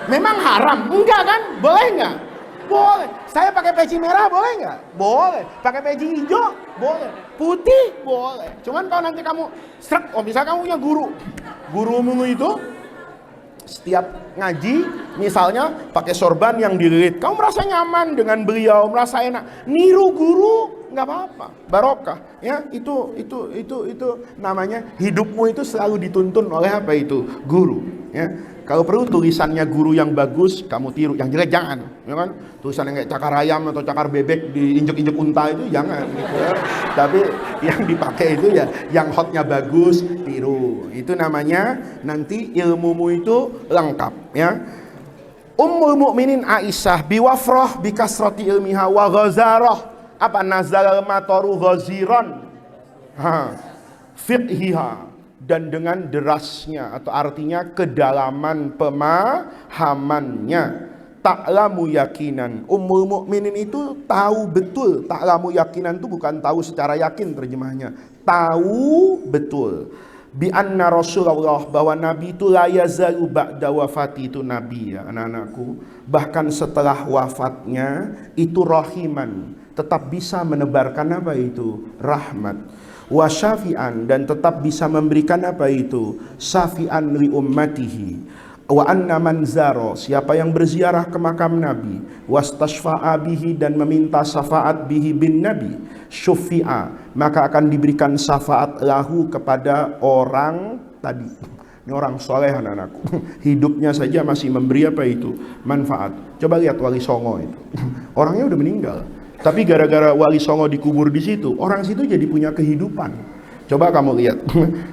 memang haram, enggak kan? Boleh enggak? Boleh. Saya pakai peci merah boleh enggak? Boleh. Pakai peci hijau boleh. Putih boleh. Cuman kalau nanti kamu misalnya kamu punya gurumu itu setiap ngaji misalnya pakai sorban yang dililit, kamu merasa nyaman dengan beliau, merasa enak, niru guru nggak apa-apa, barokah ya. Itu namanya hidupmu itu selalu dituntun oleh apa itu? Guru ya. Kalau perlu tulisannya guru yang bagus kamu tiru, yang jelek jangan, ya kan? Tulisan yang kayak cakar ayam atau cakar bebek diinjek-injek unta itu jangan gitu ya. Tapi yang dipakai itu ya yang hotnya bagus, tiru. Itu namanya nanti ilmumu itu lengkap ya. Ummul Mukminin Aisyah biwafroh bikasroti ilmiha wa ghazaroh. Apa nazal matoru ghaziran fiqhiha, dan dengan derasnya atau artinya kedalaman pemahamannya. Ta'lamu yakinan, Ummul Mukminin itu tahu betul. Ta'lamu yakinan itu bukan tahu secara yakin terjemahnya, tahu betul. Bi anna Rasulullah, bahwa Nabi itu la yazalu ba'da wafati, itu Nabi ya anak-anakku, bahkan setelah wafatnya itu rahiman, tetap bisa menebarkan apa itu? Rahmat. Wa syafi'an, dan tetap bisa memberikan apa itu? Syafi'an li ummatihi. Wa anna man zaro, siapa yang berziarah ke makam Nabi, wastashfa'a bihi, dan meminta syafaat bihi bin Nabi, syufi'a, maka akan diberikan syafaat lahu kepada orang tadi. Ini orang soleh anak-anakku. Hidupnya saja masih memberi apa itu? Manfaat. Coba lihat Wali Songo itu. Orangnya udah meninggal. Tapi gara-gara Wali Songo dikubur di situ, orang situ jadi punya kehidupan. Coba kamu lihat.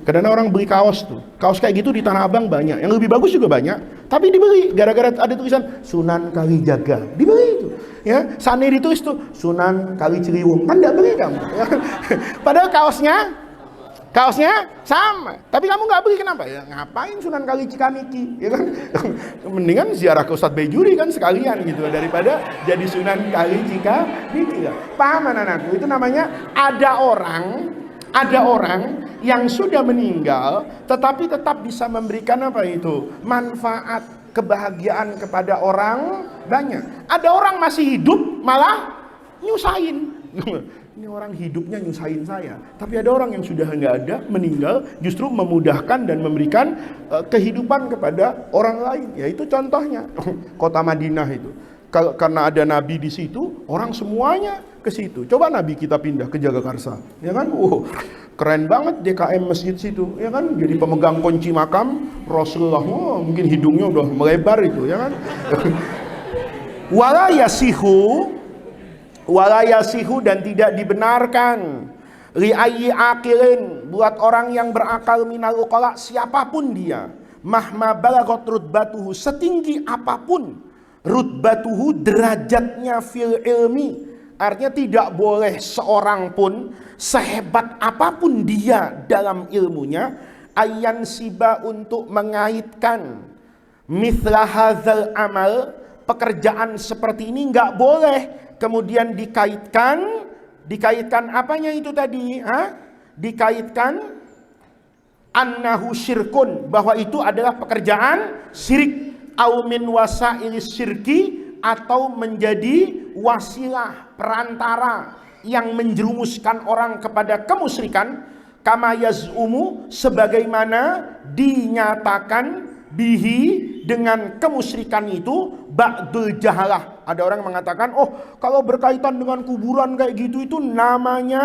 Kadang orang beli kaos tuh. Kaos kayak gitu di Tanah Abang banyak. Yang lebih bagus juga banyak. Tapi dibeli gara-gara ada tulisan Sunan Kalijaga. Dibeli itu. Ya, seandainya ditulis tuh Sunan Kali Ciliwung. Kan enggak beli kamu. Padahal kaosnya sama, tapi kamu nggak beli, kenapa? Ya ngapain Sunan Kali Cikamiki, ya kan? Mendingan ziarah ke Ustadz Bejuri kan sekalian gitu, daripada jadi Sunan Kali Cikamiki. Paham anak-anakku? Itu namanya ada orang yang sudah meninggal, tetapi tetap bisa memberikan apa itu? Manfaat, kebahagiaan kepada orang banyak. Ada orang masih hidup malah nyusahin. Ini orang hidupnya nyusahin saya. Tapi ada orang yang sudah nggak ada, meninggal, justru memudahkan dan memberikan kehidupan kepada orang lain. Ya itu contohnya kota Madinah itu. Karena ada Nabi di situ, orang semuanya ke situ. Coba Nabi kita pindah ke Jagakarsa, ya kan? Keren banget DKM masjid situ, ya kan? Jadi pemegang kunci makam Rasulullah. Mungkin hidungnya udah melebar itu, ya kan? Wala yasihu dan tidak dibenarkan li ayyi akilin buat orang yang berakal minal uqala, siapapun dia, mahma balagot rutbatuhu, setinggi apapun rutbatuhu, derajatnya fil ilmi, artinya tidak boleh seorang pun sehebat apapun dia dalam ilmunya ayyan siba, untuk mengaitkan mithla hadzal amal, pekerjaan seperti ini nggak boleh kemudian dikaitkan apanya itu tadi? Dikaitkan annahu syirkun, bahwa itu adalah pekerjaan syirik, au min wasailis syirki, atau menjadi wasilah, perantara yang menjerumuskan orang kepada kemusyrikan, kama yaz'umu, sebagaimana dinyatakan bihi, dengan kemusyrikan itu, ba'dul jahalah. Ada orang mengatakan, oh kalau berkaitan dengan kuburan kayak gitu itu namanya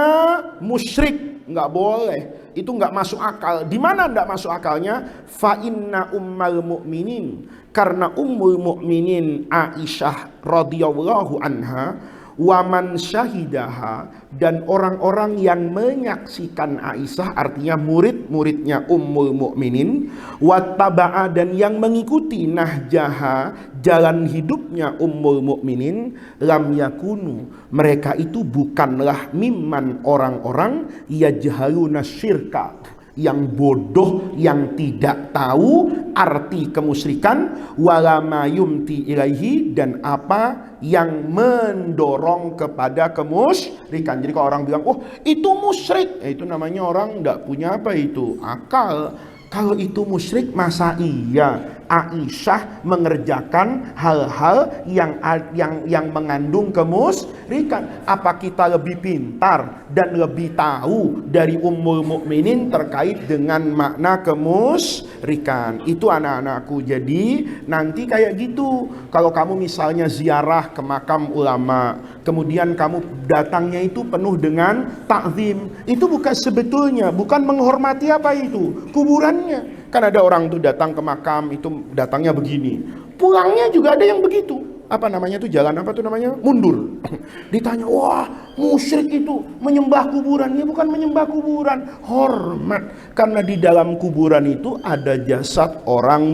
musyrik, nggak boleh, itu nggak masuk akal. Di mana nggak masuk akalnya? Fa inna ummal mu'minin, karena ummul mu'minin Aisyah radhiyallahu anha, waman syahidaha, dan orang-orang yang menyaksikan Aisyah, artinya murid-muridnya Ummul Mukminin, wattaba'a, dan yang mengikuti nahjaha, jalan hidupnya Ummul Mukminin, lam yakunu, mereka itu bukanlah mimman, orang-orang yajhaluna syirka, yang bodoh, yang tidak tahu arti kemusyrikan, wala ma yumti ilaihi, dan apa yang mendorong kepada kemusyrikan. Jadi kalau orang bilang, oh itu musyrik, itu namanya orang tidak punya apa itu? Akal. Kalau itu musyrik, masa iya Aisyah mengerjakan hal-hal yang mengandung kemusyrikan? Apa kita lebih pintar dan lebih tahu dari Ummul Mukminin terkait dengan makna kemusyrikan? Itu anak-anakku. Jadi nanti kayak gitu, kalau kamu misalnya ziarah ke makam ulama, kemudian kamu datangnya itu penuh dengan takzim, itu bukan sebetulnya bukan menghormati apa itu kuburannya. Kan ada orang tuh datang ke makam itu datangnya begini, pulangnya juga ada yang begitu. Apa namanya tuh, jalan apa tuh namanya, mundur. Ditanya, wah musyrik itu menyembah kuburan. Ya bukan menyembah kuburan, hormat, karena di dalam kuburan itu ada jasad orang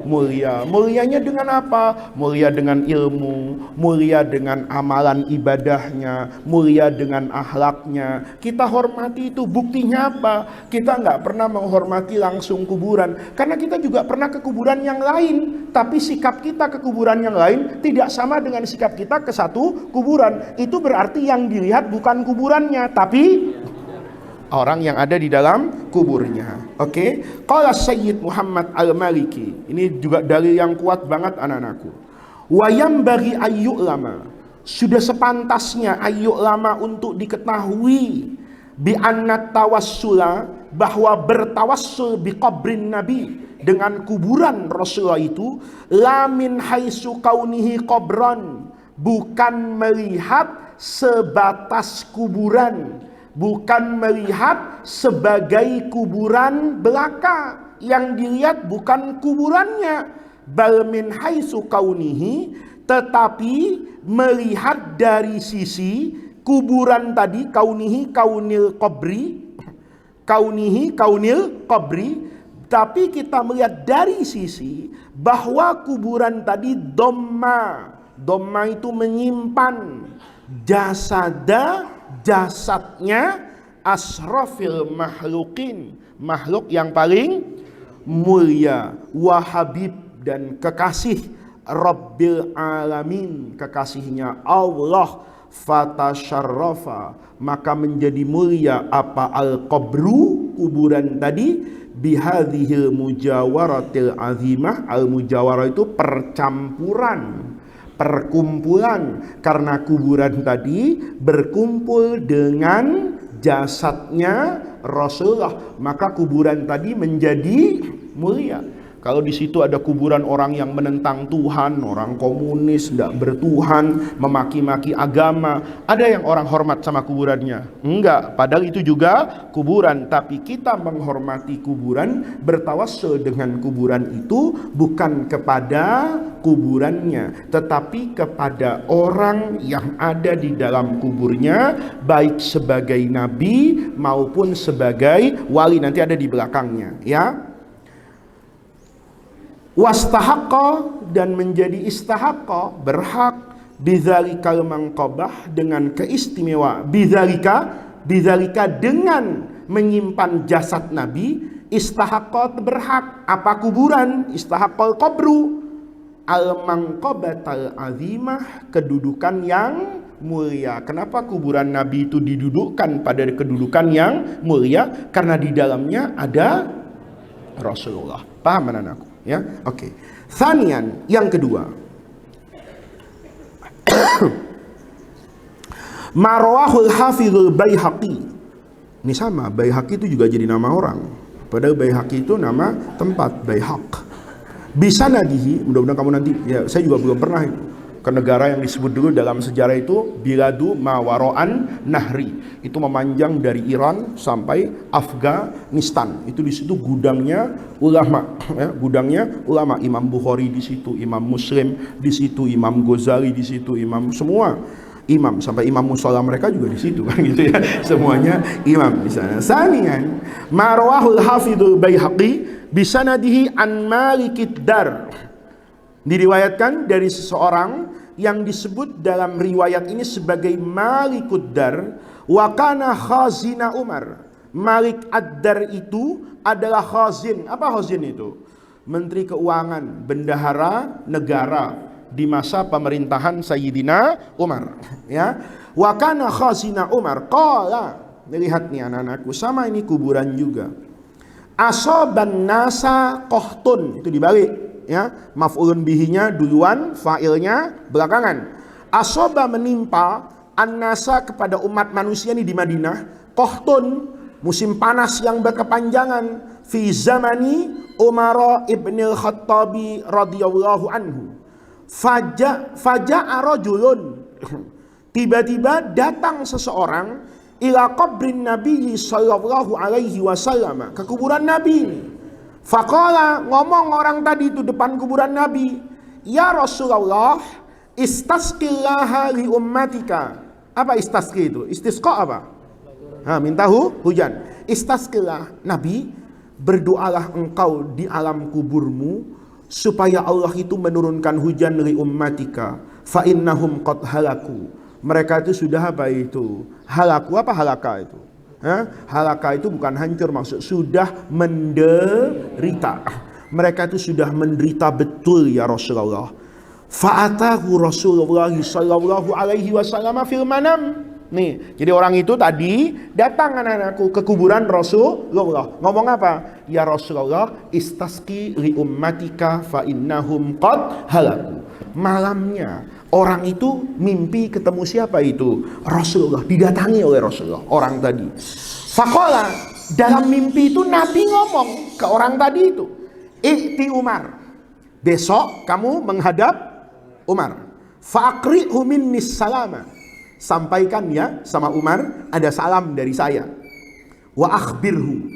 mulia. Mulianya dengan apa? Mulia dengan ilmu, mulia dengan amalan ibadahnya, mulia dengan akhlaknya. Kita hormati itu. Buktinya apa? Kita nggak pernah menghormati langsung kuburan, karena kita juga pernah ke kuburan yang lain, tapi sikap kita ke kuburan yang lain tidak sama dengan sikap kita ke satu kuburan. Itu berarti yang dilihat bukan kuburannya, tapi orang yang ada di dalam kuburnya. Oke? Qala Sayyid Muhammad Al-Maliki. Ini juga dalil yang kuat banget anak-anakku. Wa yambaghi ayyu'lama. Sudah sepantasnya ayyu'lama, untuk diketahui, bi anna tawassula, bahwa bertawassul bi qabrin nabi, dengan kuburan Rasulullah itu, la min haitsu kaunihi qabran, bukan melihat sebatas kuburan, bukan melihat sebagai kuburan belaka, yang dilihat bukan kuburannya, bal min haitsu kaunihi, tetapi melihat dari sisi kuburan tadi, kaunihi kaunil qabri, kaunihi kaunil qabri, tapi kita melihat dari sisi bahwa kuburan tadi dhamma itu menyimpan jasadnya asrafil makhlukin, makhluk yang paling mulia, wahabib dan kekasih Rabbil alamin, kekasihnya Allah, fatasyarrafa, maka menjadi mulia apa al-qabru, kuburan tadi, bihadhil mujawaratil azimah. Al-mujawarah itu percampuran, perkumpulan, karena kuburan tadi berkumpul dengan jasadnya Rasulullah, maka kuburan tadi menjadi mulia. Kalau di situ ada kuburan orang yang menentang Tuhan, orang komunis, tidak bertuhan, memaki-maki agama, ada yang orang hormat sama kuburannya? Enggak, padahal itu juga kuburan. Tapi kita menghormati kuburan, bertawassul dengan kuburan itu bukan kepada kuburannya, tetapi kepada orang yang ada di dalam kuburnya, baik sebagai nabi maupun sebagai wali. Nanti ada di belakangnya, ya. Wastahaqqa, dan menjadi istahaqqa, berhak, bidzalikal manqabah, dengan keistimewaan, bidzalika dengan menyimpan jasad Nabi, istahaqqa, berhak apa? Kuburan, istahaqqal qabru, al manqabatal azimah, kedudukan yang mulia. Kenapa kuburan Nabi itu didudukkan pada kedudukan yang mulia? Karena di dalamnya ada Rasulullah. Paham anakku? Ya, oke. Thanian, yang kedua, Marwahul Hafizul Baihaqi. Ini sama, Baihaqi itu juga jadi nama orang. Padahal Baihaqi itu nama tempat, Baihaq. Bisa nadihi, mudah-mudahan kamu nanti, ya saya juga belum pernah itu ke negara yang disebut dulu dalam sejarah itu Biladu Mawaro'an Nahri. Itu memanjang dari Iran sampai Afghanistan. Itu di situ gudangnya ulama, ya, gudangnya ulama. Imam Bukhari di situ, Imam Muslim di situ, Imam Ghazali di situ, imam semua. Imam, sampai imam musola mereka juga di situ kan gitu ya. Semuanya imam di sana. Sanian, Marwahul Hafidul Baihaqi bisanadihi an Malikid Dar. Diriwayatkan dari seseorang yang disebut dalam riwayat ini sebagai Malikud Dar, wa kana khazina Umar. Malik Ad-Dar itu adalah khazin. Apa khazin itu? Menteri Keuangan, bendahara negara di masa pemerintahan Sayyidina Umar, ya. Wa kana khazina Umar qala, lihat nih anak-anakku, sama ini kuburan juga. Asoban nasa qohtun, itu dibalik, ya, maf'ulun bihinya duluan, fa'ilnya belakangan. Asoba menimpa an-nasa kepada umat manusia ini di Madinah, qohtun, musim panas yang berkepanjangan, fi zamani Umar ibn al-Khattabi radhiyallahu anhu. Faja'a rajulun, tiba-tiba datang seseorang ila qabrin Nabi sallallahu alaihi wasallam, ke kuburan Nabi. Faqala, ngomong orang tadi itu depan kuburan Nabi, ya Rasulullah, istasqillaha li ummatika. Apa istasqi itu? Istisqa apa? Minta hujan. Istasqillah, Nabi, berdoalah engkau di alam kuburmu supaya Allah itu menurunkan hujan li ummatika, fa innahum qad halaku. Mereka itu sudah apa itu? Halaku, apa halaka itu? Halaka itu bukan hancur, maksud sudah menderita. Mereka itu sudah menderita betul ya Rasulullah. Fa'atahu Rasulullah sallallahu alaihi wasallam fil manam. Nih, jadi orang itu tadi datang anak-anakku ke kuburan Rasulullah. Ngomong apa? Ya Rasulullah, istasqi li ummatika fa innahum qad halaku. Malamnya orang itu mimpi ketemu siapa itu? Rasulullah, didatangi oleh Rasulullah orang tadi. Faqala, dalam mimpi itu Nabi ngomong ke orang tadi itu, "I'ti Umar." Besok kamu menghadap Umar. Fa'aqri'hu minnis salama. Sampaikan ya sama Umar, ada salam dari saya. Wa akhbirhu,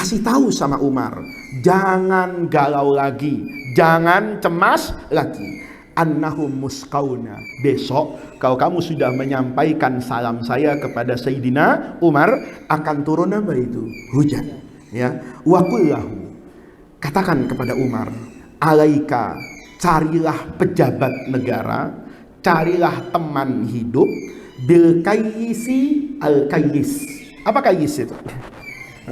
kasih tahu sama Umar, jangan galau lagi, jangan cemas lagi. Annahum musqauna, besok kalau kamu sudah menyampaikan salam saya kepada Sayyidina Umar, akan turun apa itu? Hujan. Ya, wa qullahu, katakan kepada Umar, alaika, carilah pejabat negara, carilah teman hidup, bil kayyisi al kayyis. Apa kayyis itu?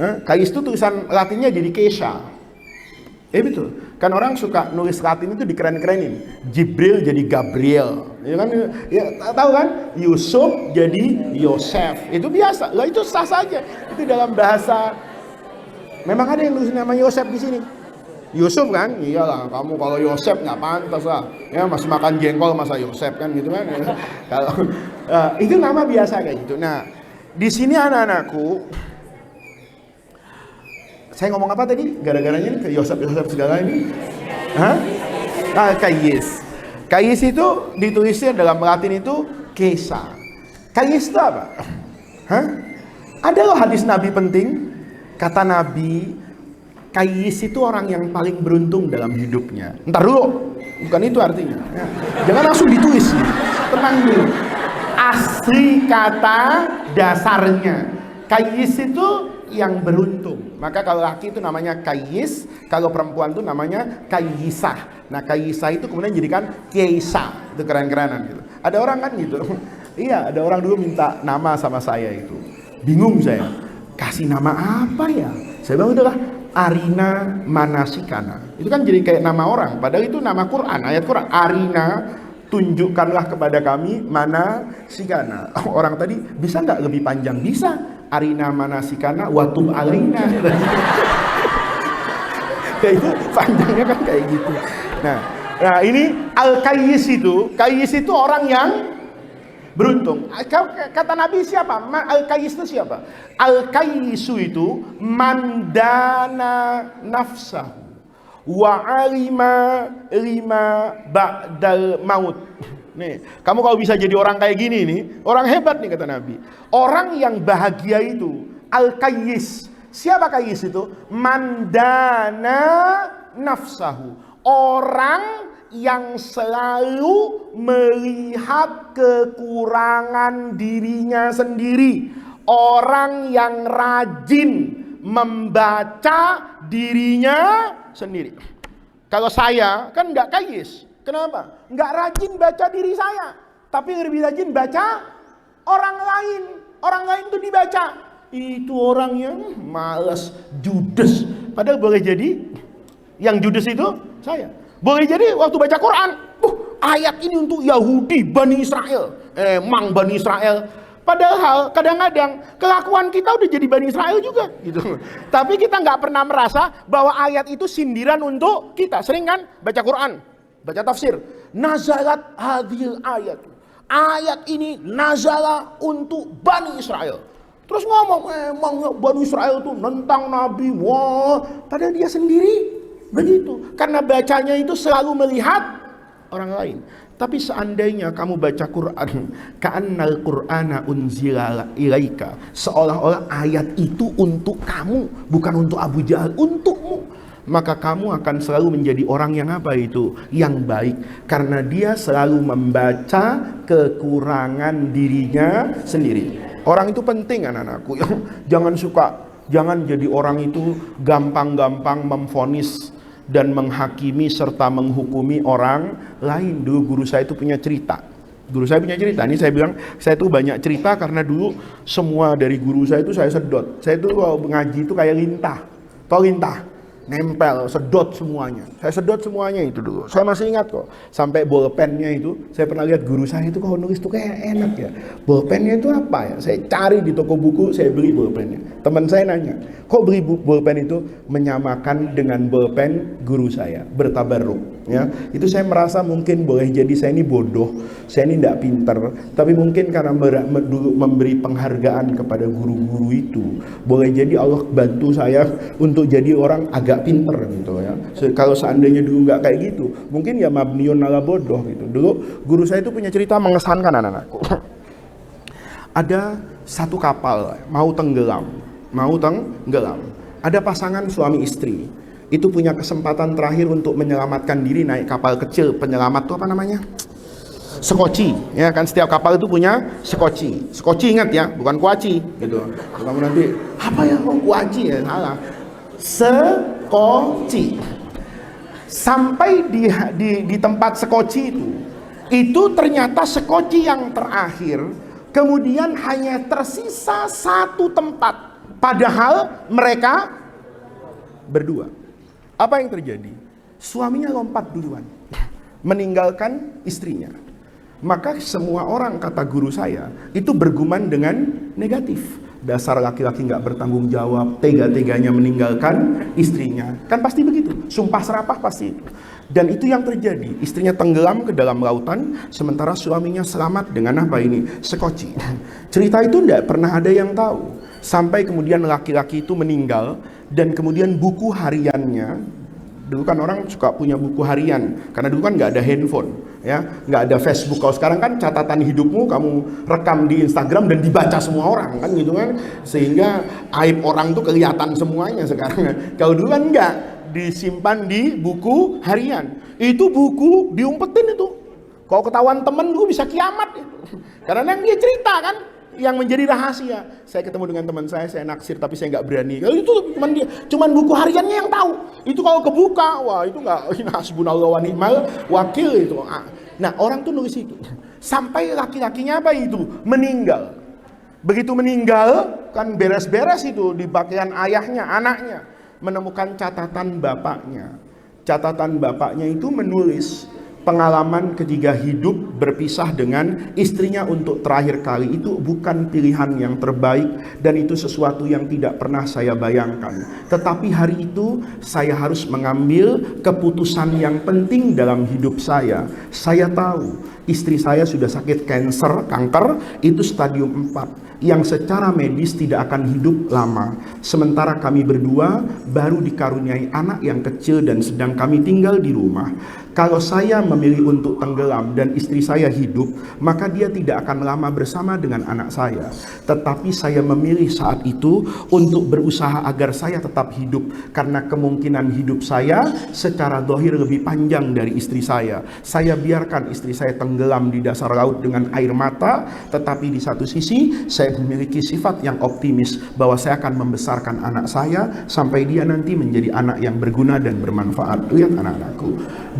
Kayyis itu tulisan Latinnya jadi Kesha. Betul. Kan orang suka nulis Latin itu dikeren-kerenin. Jibril jadi Gabriel. Ya kan? Ya, tahu kan? Yusuf jadi Yosef. Itu biasa. Lah itu sah saja. Itu dalam bahasa. Memang ada yang nulis nama Yosef di sini. Yusuf kan? Iyalah, kamu kalau Yosef nggak pantas lah. Ya masih makan jengkol masa Yosef kan gitu kan. Kalau itu nama biasa kayak gitu. Nah, di sini anak-anakku, saya ngomong apa tadi? Gara-garanya ini ke Yosef segala ini. Kayyis. Kayyis itu ditulisnya dalam Latin itu Kesa. Kayyis itu apa? Ada loh hadis Nabi penting. Kata Nabi, Kayyis itu orang yang paling beruntung dalam hidupnya. Ntar dulu, bukan itu artinya. Jangan langsung ditulis. Tenang dulu. Asli kata dasarnya. Kayyis itu yang beruntung. Maka kalau laki itu namanya kayyis, kalau perempuan itu namanya kayyisah. Nah, kayyisah itu kemudian jadikan keisa. Itu keren-kerenan gitu. Ada orang kan gitu. Iya, ada orang dulu minta nama sama saya itu. Bingung saya. Kasih nama apa ya? Saya bilang udahlah, Arina Manasikana. Itu kan jadi kayak nama orang, padahal itu nama Quran, ayat Quran. Arina, tunjukkanlah kepada kami Manasikana. Orang tadi bisa nggak lebih panjang? Bisa. Arina Manasikana watub alaina. Kayak itu panjangnya kan kayak gitu. Nah ini al-kayyis itu orang yang beruntung. Kata Nabi siapa? Al-kayyis itu siapa? Al-kayyisu itu mandana nafsahu wa alima lima ba'dal maut. Nih, kamu kalau bisa jadi orang kayak gini nih, orang hebat nih kata Nabi. Orang yang bahagia itu al-kayyis. Siapa kayyis itu? Mandana nafsahu. Orang yang selalu melihat kekurangan dirinya sendiri. Orang yang rajin membaca dirinya sendiri. Kalau saya kan nggak kayyis. Kenapa? Nggak rajin baca diri saya, tapi lebih rajin baca orang lain. Orang lain itu dibaca. Itu orang yang malas, judes. Padahal boleh jadi yang judes itu saya. Boleh jadi waktu baca Quran, ayat ini untuk Yahudi, Bani Israel. Emang Bani Israel. Padahal kadang-kadang kelakuan kita udah jadi Bani Israel juga gitu. Tapi kita nggak pernah merasa bahwa ayat itu sindiran untuk kita. Sering kan baca Quran, baca tafsir, nazalat hadhil ayat. Ayat ini nazala untuk Bani Israel. Terus ngomong, emang Bani Israel tuh nentang Nabi. Wah, padahal dia sendiri begitu. Karena bacanya itu selalu melihat orang lain. Tapi seandainya kamu baca Quran, ka'annal Qur'ana unzila ilaika, seolah-olah ayat itu untuk kamu, bukan untuk Abu Jahal, untukmu. Maka kamu akan selalu menjadi orang yang apa itu? Yang baik. Karena dia selalu membaca kekurangan dirinya sendiri. Orang itu penting anak-anakku. Jangan jadi orang itu gampang-gampang memvonis dan menghakimi serta menghukumi orang lain. Dulu guru saya itu punya cerita. Ini saya bilang, saya tuh banyak cerita karena dulu semua dari guru saya itu saya sedot. Saya tuh kalau ngaji itu kayak lintah. Tahu lintah? Nempel, sedot semuanya. Saya sedot semuanya itu dulu. Saya masih ingat kok. Sampai bolpennya itu, saya pernah lihat guru saya itu kalau nulis tuh kayak enak ya. Bolpennya itu apa ya? Saya cari di toko buku, saya beli bolpennya. Teman saya nanya, kok beli bolpen itu? Menyamakan dengan bolpen guru saya, bertabarruk. Ya, itu saya merasa mungkin boleh jadi saya ini bodoh, saya ini tidak pinter, tapi mungkin karena dulu memberi penghargaan kepada guru-guru itu, boleh jadi Allah bantu saya untuk jadi orang agak pinter gitu ya. Kalau seandainya dulu nggak kayak gitu, mungkin ya mabniun ala bodoh gitu. Dulu guru saya itu punya cerita mengesankan anak-anakku. Ada satu kapal mau tenggelam. Ada pasangan suami istri, itu punya kesempatan terakhir untuk menyelamatkan diri naik kapal kecil penyelamat tuh apa namanya? Sekoci, ya kan, setiap kapal itu punya sekoci. Sekoci ingat ya, bukan kuaci gitu. Kamu nanti apa ya, oh kuaci ya, salah. Sekoci. Sampai di tempat sekoci itu ternyata sekoci yang terakhir. Kemudian hanya tersisa satu tempat. Padahal mereka berdua. Apa yang terjadi? Suaminya lompat duluan, meninggalkan istrinya. Maka semua orang, kata guru saya, itu bergumam dengan negatif. Dasar laki-laki gak bertanggung jawab, tega-teganya meninggalkan istrinya. Kan pasti begitu, sumpah serapah pasti itu. Dan itu yang terjadi. Istrinya tenggelam ke dalam lautan, sementara suaminya selamat dengan apa ini? Sekoci. Cerita itu tidak pernah ada yang tahu. Sampai kemudian laki-laki itu meninggal, dan kemudian buku hariannya, dulu kan orang suka punya buku harian, karena dulu kan nggak ada handphone, ya, nggak ada Facebook. Kalau sekarang kan catatan hidupmu kamu rekam di Instagram dan dibaca semua orang, kan gitu kan, sehingga aib orang tuh kelihatan semuanya sekarang. Kalau dulu kan nggak, disimpan di buku harian. Itu buku diumpetin itu. Kalau ketahuan temen lu bisa kiamat itu. Karena yang dia cerita kan, yang menjadi rahasia. Saya ketemu dengan teman saya naksir tapi saya nggak berani. Kalau itu cuman buku hariannya yang tahu. Itu kalau kebuka, wah itu nggak, hasbunallah wa ni'mal wakil itu. Nah orang tuh nulis itu. Sampai laki-lakinya apa itu? Meninggal. Begitu meninggal, kan beres-beres itu di pakaian ayahnya, anaknya. Menemukan catatan bapaknya. Catatan bapaknya itu menulis pengalaman ketika hidup berpisah dengan istrinya untuk terakhir kali itu bukan pilihan yang terbaik, dan itu sesuatu yang tidak pernah saya bayangkan. Tetapi hari itu saya harus mengambil keputusan yang penting dalam hidup saya. Saya tahu istri saya sudah sakit kanker, itu stadium 4 yang secara medis tidak akan hidup lama. Sementara kami berdua baru dikaruniai anak yang kecil dan sedang kami tinggal di rumah. Kalau saya memilih untuk tenggelam dan istri saya hidup, maka dia tidak akan lama bersama dengan anak saya. Tetapi saya memilih saat itu untuk berusaha agar saya tetap hidup, karena kemungkinan hidup saya secara zahir lebih panjang dari istri saya. Saya biarkan istri saya tenggelam di dasar laut dengan air mata, tetapi di satu sisi saya memiliki sifat yang optimis bahwa saya akan membesarkan anak saya sampai dia nanti menjadi anak yang berguna dan bermanfaat. Lihat anak-anakku,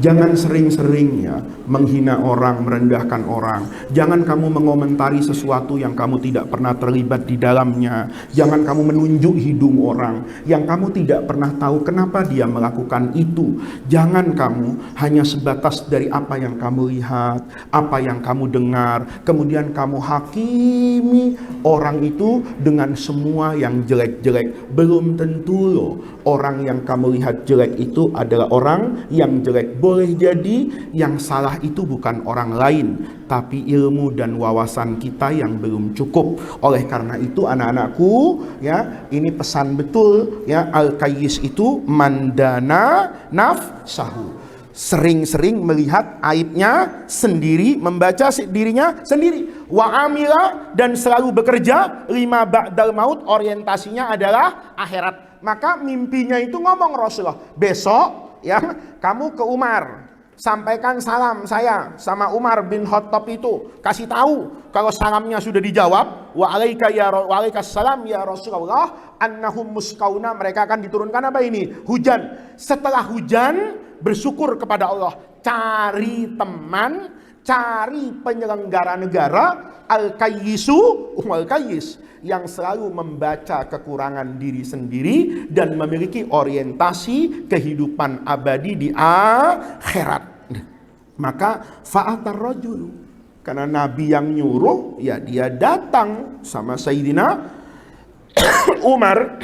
jangan sering-sering ya menghina orang, merendahkan orang. Jangan kamu mengomentari sesuatu yang kamu tidak pernah terlibat di dalamnya. Jangan kamu menunjuk hidung orang yang kamu tidak pernah tahu kenapa dia melakukan itu. Jangan kamu hanya sebatas dari apa yang kamu lihat, apa yang kamu dengar, kemudian kamu hakimi orang itu dengan semua yang jelek-jelek. Belum tentu loh orang yang kamu lihat jelek itu adalah orang yang jelek. Boleh jadi yang salah itu bukan orang lain, tapi ilmu dan wawasan kita yang belum cukup. Oleh karena itu anak-anakku, ya, ini pesan betul ya, al-kayyis itu mandana nafsahu. Sering-sering melihat aibnya sendiri, membaca dirinya sendiri. Wa amila, dan selalu bekerja lima ba'dal maut, orientasinya adalah akhirat. Maka mimpinya itu ngomong Rasulullah, besok ya kamu ke Umar, sampaikan salam saya sama Umar bin Khattab itu, kasih tahu kalau salamnya sudah dijawab, wa alaikas salam ya Rasulullah, annahum muskauna, mereka akan diturunkan apa ini? Hujan. Setelah hujan, bersyukur kepada Allah, cari teman, cari penyelenggara negara, al-kayyisu al-kayyis, yang selalu membaca kekurangan diri sendiri dan memiliki orientasi kehidupan abadi di akhirat. Maka fa'atar rajul, karena Nabi yang nyuruh, ya dia datang sama Sayyidina Umar.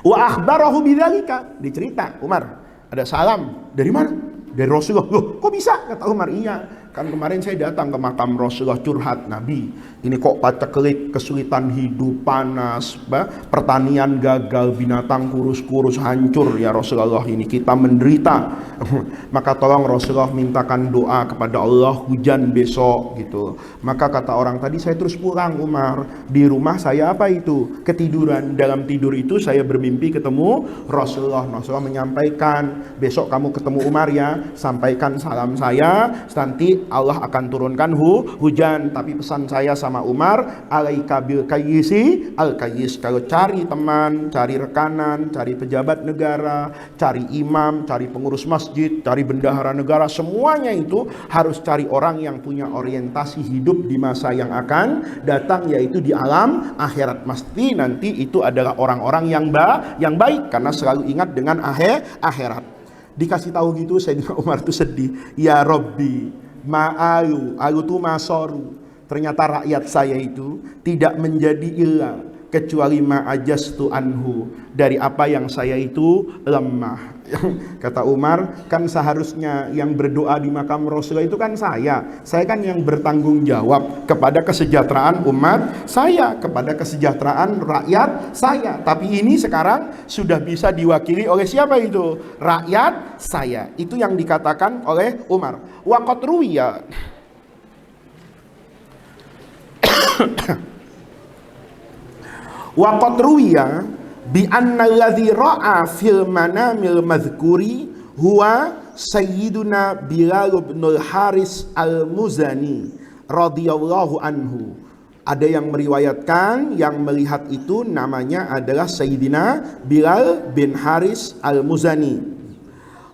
Wa akhbarahu bidzalika, dicerita Umar, ada salam dari mana? Dari Rasulullah. Loh, kok bisa? Kata Umar, iya. Kan kemarin saya datang ke makam Rasulullah curhat, Nabi, ini kok paceklik, kesulitan hidup, panas, pertanian gagal, binatang kurus-kurus hancur ya Rasulullah, ini kita menderita. Maka tolong Rasulullah mintakan doa kepada Allah hujan besok gitu. Maka kata orang tadi, saya terus pulang Umar. Di rumah saya apa itu? Ketiduran. Dalam tidur itu saya bermimpi ketemu Rasulullah. Rasulullah menyampaikan, besok kamu ketemu Umar ya, sampaikan salam saya, nanti Allah akan turunkan hujan. Tapi pesan saya sama Umar, alaika bil kayyisi al kayyis. Kalau cari teman, cari rekanan, cari pejabat negara, cari imam, cari pengurus masjid, cari bendahara negara, semuanya itu harus cari orang yang punya orientasi hidup di masa yang akan datang, yaitu di alam akhirat. Mesti nanti itu adalah orang-orang yang baik, karena selalu ingat dengan akhirat. Dikasih tahu gitu, Sayyidina Umar tuh sedih. Ya Rabbi, alu tu masoru. Ternyata rakyat saya itu tidak menjadi ilah kecuali ma'ajastu anhu, dari apa yang saya itu lemah. Kata Umar, kan seharusnya yang berdoa di makam Rasulullah itu kan saya kan yang bertanggung jawab kepada kesejahteraan umat saya, kepada kesejahteraan rakyat saya. Tapi ini sekarang sudah bisa diwakili oleh siapa itu? Rakyat saya. Itu yang dikatakan oleh Umar. Waqat ruwiya waqat ruwiya bi anna alladhi ra'a fil manamil madhkuri huwa sayyiduna Bilal bin al-Haris al-Muzani radhiyallahu anhu. Ada yang meriwayatkan yang melihat itu namanya adalah Sayyidina Bilal bin Haris al-Muzani.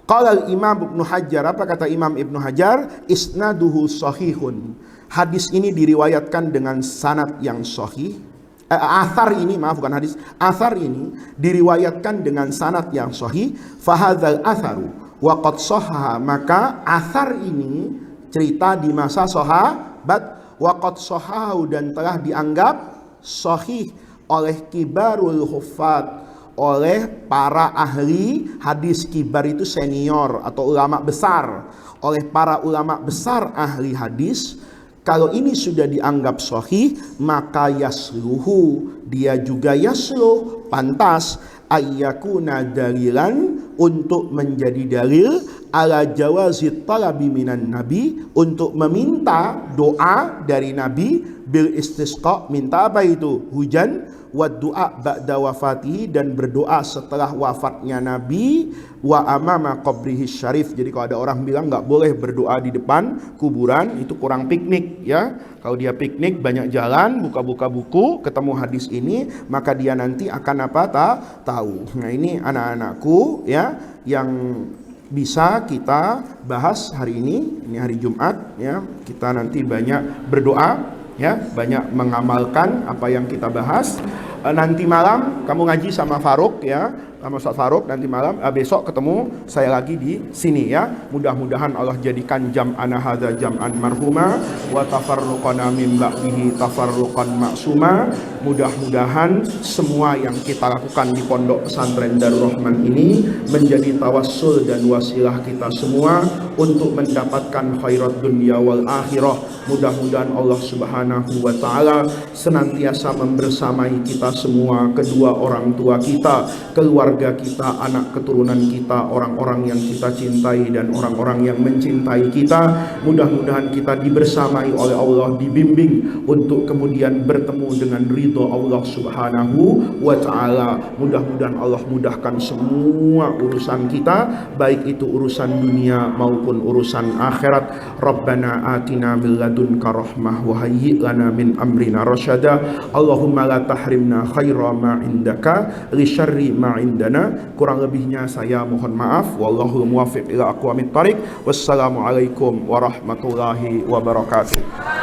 Qala al-Imam Ibnu Hajar, apa kata Imam Ibnu Hajar? Isnaduhu sahihun. Hadis ini diriwayatkan dengan sanad yang sahih. Athar ini, maaf bukan hadis, athar ini diriwayatkan dengan sanad yang sahih. Fahadzal atharu waqad sahha, maka athar ini cerita di masa sahabat, waqad sahhahu, dan telah dianggap sahih oleh kibarul huffaz, oleh para ahli hadis. Kibar itu senior atau ulama besar, oleh para ulama besar ahli hadis. Kalau ini sudah dianggap sahih, maka yasluhu, dia juga yasluh, pantas ayyakuna dalilan, untuk menjadi dalil ala jawazit talabi minan nabi, untuk meminta doa dari nabi, bil istisqa, minta apa itu? Hujan, wa du'a ba'da wafatihi, dan berdoa setelah wafatnya nabi, wa amama qabrihi syarif. Jadi kalau ada orang bilang nggak boleh berdoa di depan kuburan, itu kurang piknik ya. Kalau dia piknik banyak jalan, buka-buka buku, ketemu hadis ini, maka dia nanti akan apa? Tahu. Nah, ini anak-anakku ya yang bisa kita bahas hari ini hari Jumat ya. Kita nanti banyak berdoa ya, banyak mengamalkan apa yang kita bahas. Nanti malam kamu ngaji sama Faruk ya, sama Ustaz Faruk. Nanti malam besok ketemu saya lagi di sini ya. Mudah-mudahan Allah jadikan jam'ana hadza jam'an marhuma wa tafarruqana min ba'dihi tafarruqan maksuma. Mudah-mudahan semua yang kita lakukan di Pondok Pesantren Darul Rahman ini menjadi tawassul dan wasilah kita semua untuk mendapatkan khairat dunia wal akhirah. Mudah-mudahan Allah Subhanahu wa taala senantiasa membersamai kita semua, kedua orang tua kita, keluarga kita, anak keturunan kita, orang-orang yang kita cintai dan orang-orang yang mencintai kita. Mudah-mudahan kita dibersamai oleh Allah, dibimbing untuk kemudian bertemu dengan ridho Allah Subhanahu wa taala. Mudah-mudahan Allah mudahkan semua urusan kita, baik itu urusan dunia maupun urusan akhirat. Rabbana atina min ladunka rahmah wa hayyi' lana min amrina rasyada. Allahumma la tahrimna khaira ma indaka li syarri ma indana. Kurang lebihnya saya mohon maaf. Wallahu muwaffiq ila aqwamit thariq. Wassalamualaikum warahmatullahi wabarakatuh.